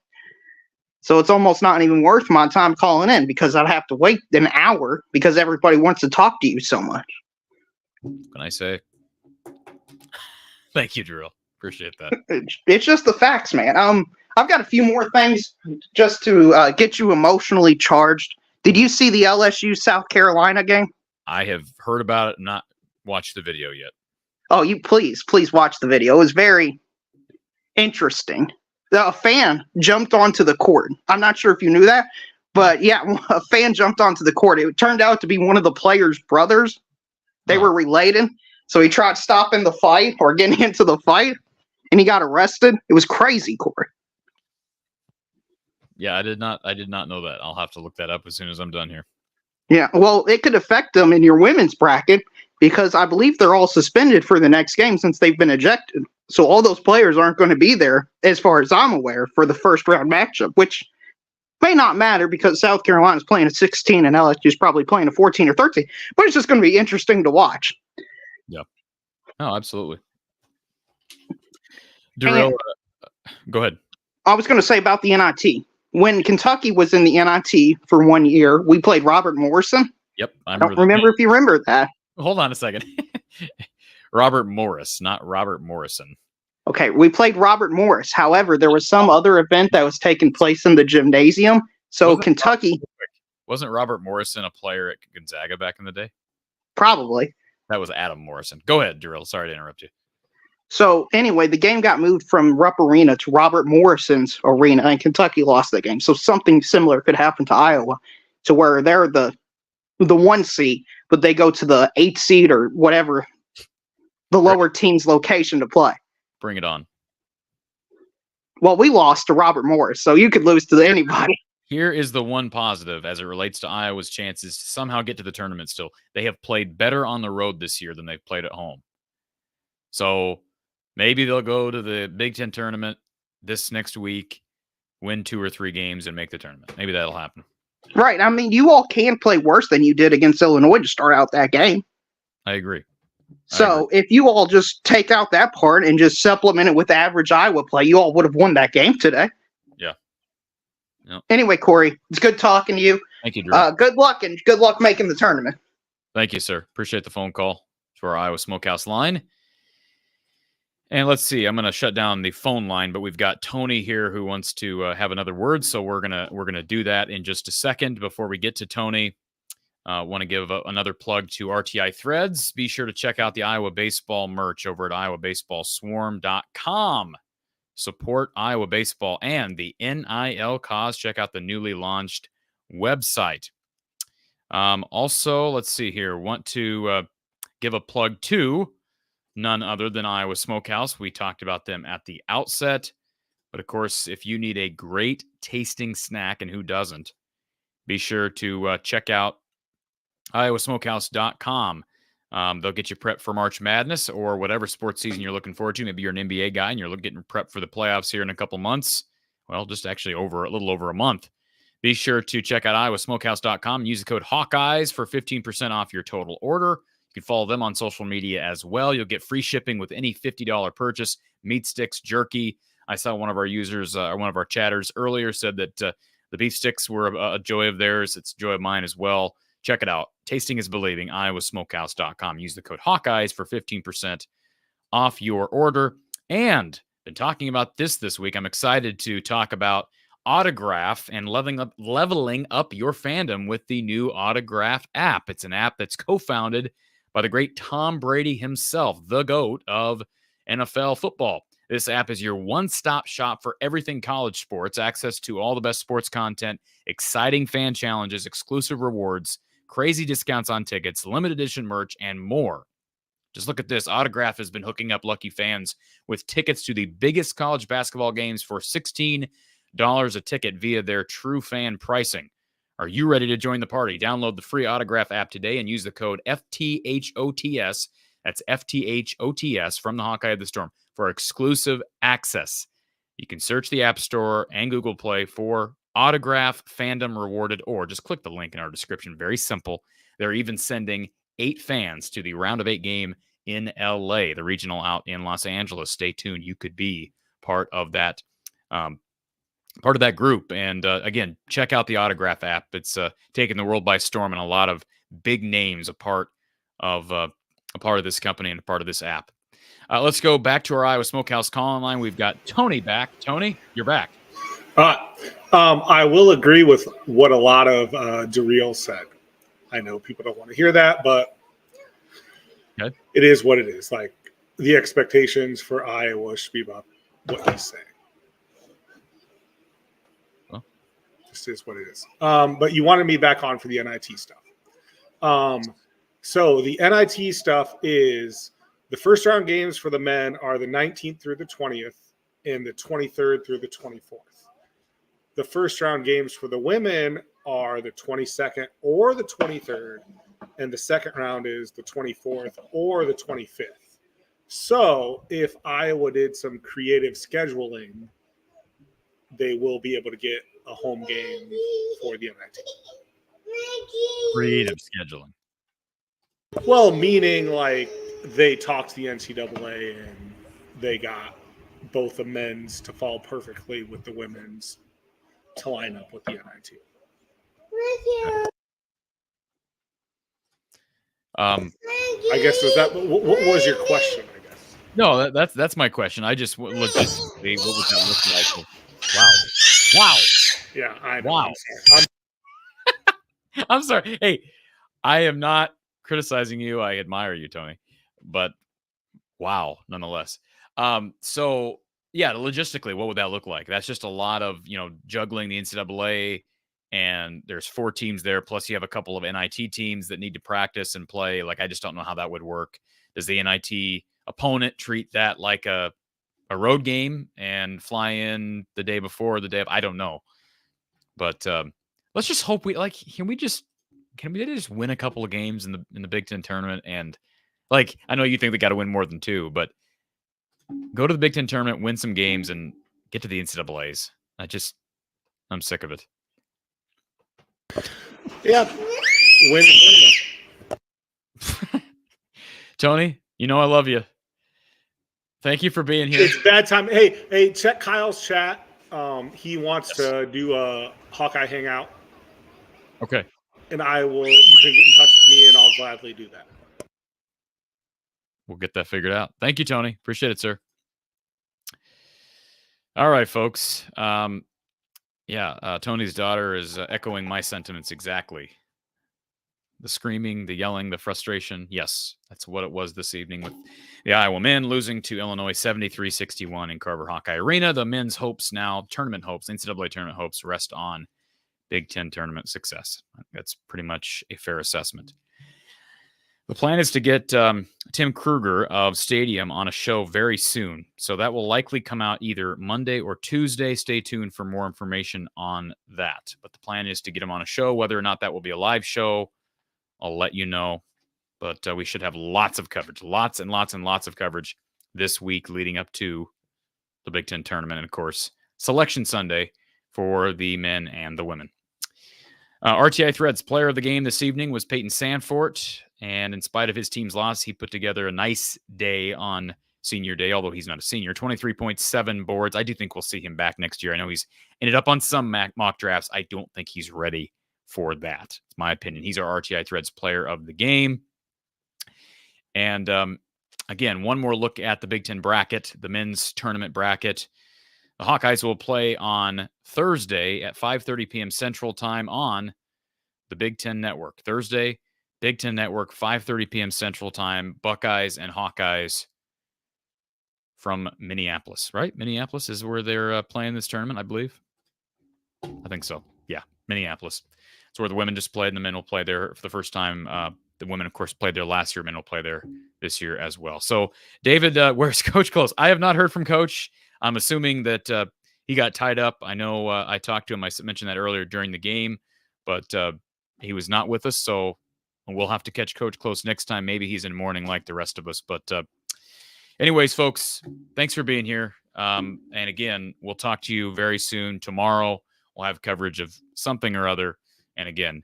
So it's almost not even worth my time calling in because I'd have to wait an hour because everybody wants to talk to you so much. Can I say? Thank you, Drew. Appreciate that. It's just the facts, man. I've got a few more things just to get you emotionally charged Did you see the LSU South Carolina game? I have heard about it, not watched the video yet. Oh, you please watch the video. It was very interesting. A fan jumped onto the court. I'm not sure if you knew that, but yeah, a fan jumped onto the court. It turned out to be one of the players' brothers. They were related. So he tried stopping the fight or getting into the fight, and he got arrested. It was crazy, Cory. Yeah, I did not know that. I'll have to look that up as soon as I'm done here. Yeah, well, it could affect them in your women's bracket because I believe they're all suspended for the next game since they've been ejected. So all those players aren't going to be there, as far as I'm aware, for the first round matchup, which may not matter because South Carolina's playing a 16 and LSU's probably playing a 14 or 13. But it's just going to be interesting to watch. Yeah. No, absolutely. Darrell, go ahead. I was going to say about the NIT. When Kentucky was in the NIT for 1 year, we played Robert Morrison. Yep. I don't remember if you remember that. Hold on a second. Robert Morris, not Robert Morrison. Okay, we played Robert Morris. However, there was some other event that was taking place in the gymnasium. So Kentucky... Wasn't Robert Morrison a player at Gonzaga back in the day? Probably. That was Adam Morrison. Go ahead, Darrell. Sorry to interrupt you. So anyway, the game got moved from Rupp Arena to Robert Morrison's arena, and Kentucky lost the game. So something similar could happen to Iowa, to where they're the 1 seed, but they go to the 8 seed or whatever, the lower team's location to play. Bring it on. Well, we lost to Robert Morris, so you could lose to anybody. Here is the one positive as it relates to Iowa's chances to somehow get to the tournament still. They have played better on the road this year than they've played at home. So maybe they'll go to the Big Ten tournament this next week, win 2 or 3 games, and make the tournament. Maybe that'll happen. Right. I mean, you all can play worse than you did against Illinois to start out that game. I agree. So if you all just take out that part and just supplement it with average Iowa play, you all would have won that game today. Yeah. Yep. Anyway, Cory, it's good talking to you. Thank you, Drew. Good luck, and good luck making the tournament. Thank you, sir. Appreciate the phone call to our Iowa Smokehouse line. And let's see, I'm going to shut down the phone line, but we've got Tony here who wants to have another word, so we're gonna do that in just a second. Before we get to Tony, want to give another plug to RTI Threads. Be sure to check out the Iowa Baseball merch over at iowabaseballswarm.com. Support Iowa baseball and the NIL cause. Check out the newly launched website. Also, let's see here. Want to give a plug to none other than Iowa Smokehouse. We talked about them at the outset. But of course, if you need a great tasting snack, and who doesn't, be sure to check out iowasmokehouse.com. They'll get you prepped for March Madness or whatever sports season you're looking forward to. Maybe you're an NBA guy and you're getting prepped for the playoffs here in a couple months. Well, just actually a little over a month. Be sure to check out iowasmokehouse.com. Use the code Hawkeyes for 15% off your total order. You can follow them on social media as well. You'll get free shipping with any $50 purchase. Meat sticks, jerky. I saw one of our users, one of our chatters earlier said that the beef sticks were a joy of theirs. It's a joy of mine as well. Check it out. Tasting is believing. iowasmokehouse.com. Use the code Hawkeyes for 15% off your order. And been talking about this week. I'm excited to talk about Autograph and leveling up your fandom with the new Autograph app. It's an app that's co-founded by the great Tom Brady himself, the GOAT of NFL football. This app is your one-stop shop for everything college sports, access to all the best sports content, exciting fan challenges, exclusive rewards, crazy discounts on tickets, limited edition merch, and more. Just look at this. Autograph has been hooking up lucky fans with tickets to the biggest college basketball games for $16 a ticket via their true fan pricing. Are you ready to join the party? Download the free Autograph app today and use the code FTHOTS. That's FTHOTS from the Hawkeye of the Storm for exclusive access. You can search the App Store and Google Play for Autograph Fandom Rewarded, or just click the link in our description. Very simple. They're even sending 8 fans to the round of 8 game in LA, the regional out in Los Angeles. Stay tuned. You could be part of that group. And again, check out the Autograph app. It's taking the world by storm, and a lot of big names a part of this company and a part of this app. Let's go back to our Iowa Smokehouse call-in line. We've got Tony back. Tony, you're back. I will agree with what a lot of Daryl said. I know people don't want to hear that, but Okay. it is what it is. Like, the expectations for Iowa should be about what he's saying. Well. This is what it is. But you wanted me back on for the NIT stuff. So the NIT stuff is the first round games for the men are the 19th through the 20th and the 23rd through the 24th. The first round games for the women are the 22nd or the 23rd, and the second round is the 24th or the 25th. So if Iowa did some creative scheduling, they will be able to get a home game for the NIT. Creative scheduling. Well, meaning like they talked to the NCAA and they got both the men's to fall perfectly with the women's to line up with the NIT. I guess was that what was your question? I guess. No, that's my question. I just logistically, what would that look like? Wow. Yeah, I know. Wow. I'm sorry. Hey, I am not criticizing you. I admire you, Tony. But wow, nonetheless. So yeah, logistically, what would that look like? That's just a lot of, juggling the NCAA, and there's 4 teams there. Plus you have a couple of NIT teams that need to practice and play. Like, I just don't know how that would work. Does the NIT opponent treat that like a road game and fly in the day before, the day of? I don't know. But let's just hope can we just win a couple of games in the Big Ten tournament? And like, I know you think they got to win more than 2, but go to the Big Ten tournament, win some games, and get to the NCAAs. I'm sick of it. Yeah. Win. Tony, I love you. Thank you for being here. It's bad time. Hey, check Kyle's chat. He wants to do a Hawkeye hangout. Okay. And you can get in touch with me and I'll gladly do that. We'll get that figured out. Thank you, Tony. Appreciate it, sir. All right, folks. Tony's daughter is echoing my sentiments exactly. The screaming, the yelling, the frustration. Yes, that's what it was this evening with the Iowa men losing to Illinois 73-61 in Carver Hawkeye Arena. The men's hopes now, NCAA tournament hopes, rest on Big Ten tournament success. That's pretty much a fair assessment. The plan is to get Tim Kruger of Stadium on a show very soon. So that will likely come out either Monday or Tuesday. Stay tuned for more information on that. But the plan is to get him on a show. Whether or not that will be a live show, I'll let you know. But we should have lots of coverage, lots and lots and lots of coverage this week leading up to the Big Ten tournament. And, of course, Selection Sunday for the men and the women. RTI Threads player of the game this evening was Peyton Sanfort. And in spite of his team's loss, he put together a nice day on senior day, although he's not a senior. 23.7 boards. I do think we'll see him back next year. I know he's ended up on some mock drafts. I don't think he's ready for that. It's my opinion. He's our RTI Threads player of the game. And again, one more look at the Big Ten bracket, the men's tournament bracket. The Hawkeyes will play on Thursday at 5:30 p.m. Central Time on the Big Ten Network. Thursday, Big Ten Network, 5:30 p.m. Central Time. Buckeyes and Hawkeyes from Minneapolis, right? Minneapolis is where they're playing this tournament, I believe. I think so. Yeah, Minneapolis. It's where the women just played, and the men will play there for the first time. The women, of course, played there last year. Men will play there this year as well. So, David, where's Coach Close? I have not heard from Coach. I'm assuming that he got tied up. I know I talked to him. I mentioned that earlier during the game, but he was not with us. So we'll have to catch Coach Close next time. Maybe he's in mourning like the rest of us. But anyways, folks, thanks for being here. And again, we'll talk to you very soon. Tomorrow, we'll have coverage of something or other. And again,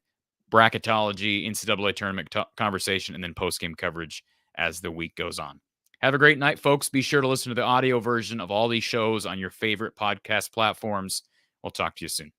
bracketology, NCAA tournament conversation, and then post-game coverage as the week goes on. Have a great night, folks. Be sure to listen to the audio version of all these shows on your favorite podcast platforms. We'll talk to you soon.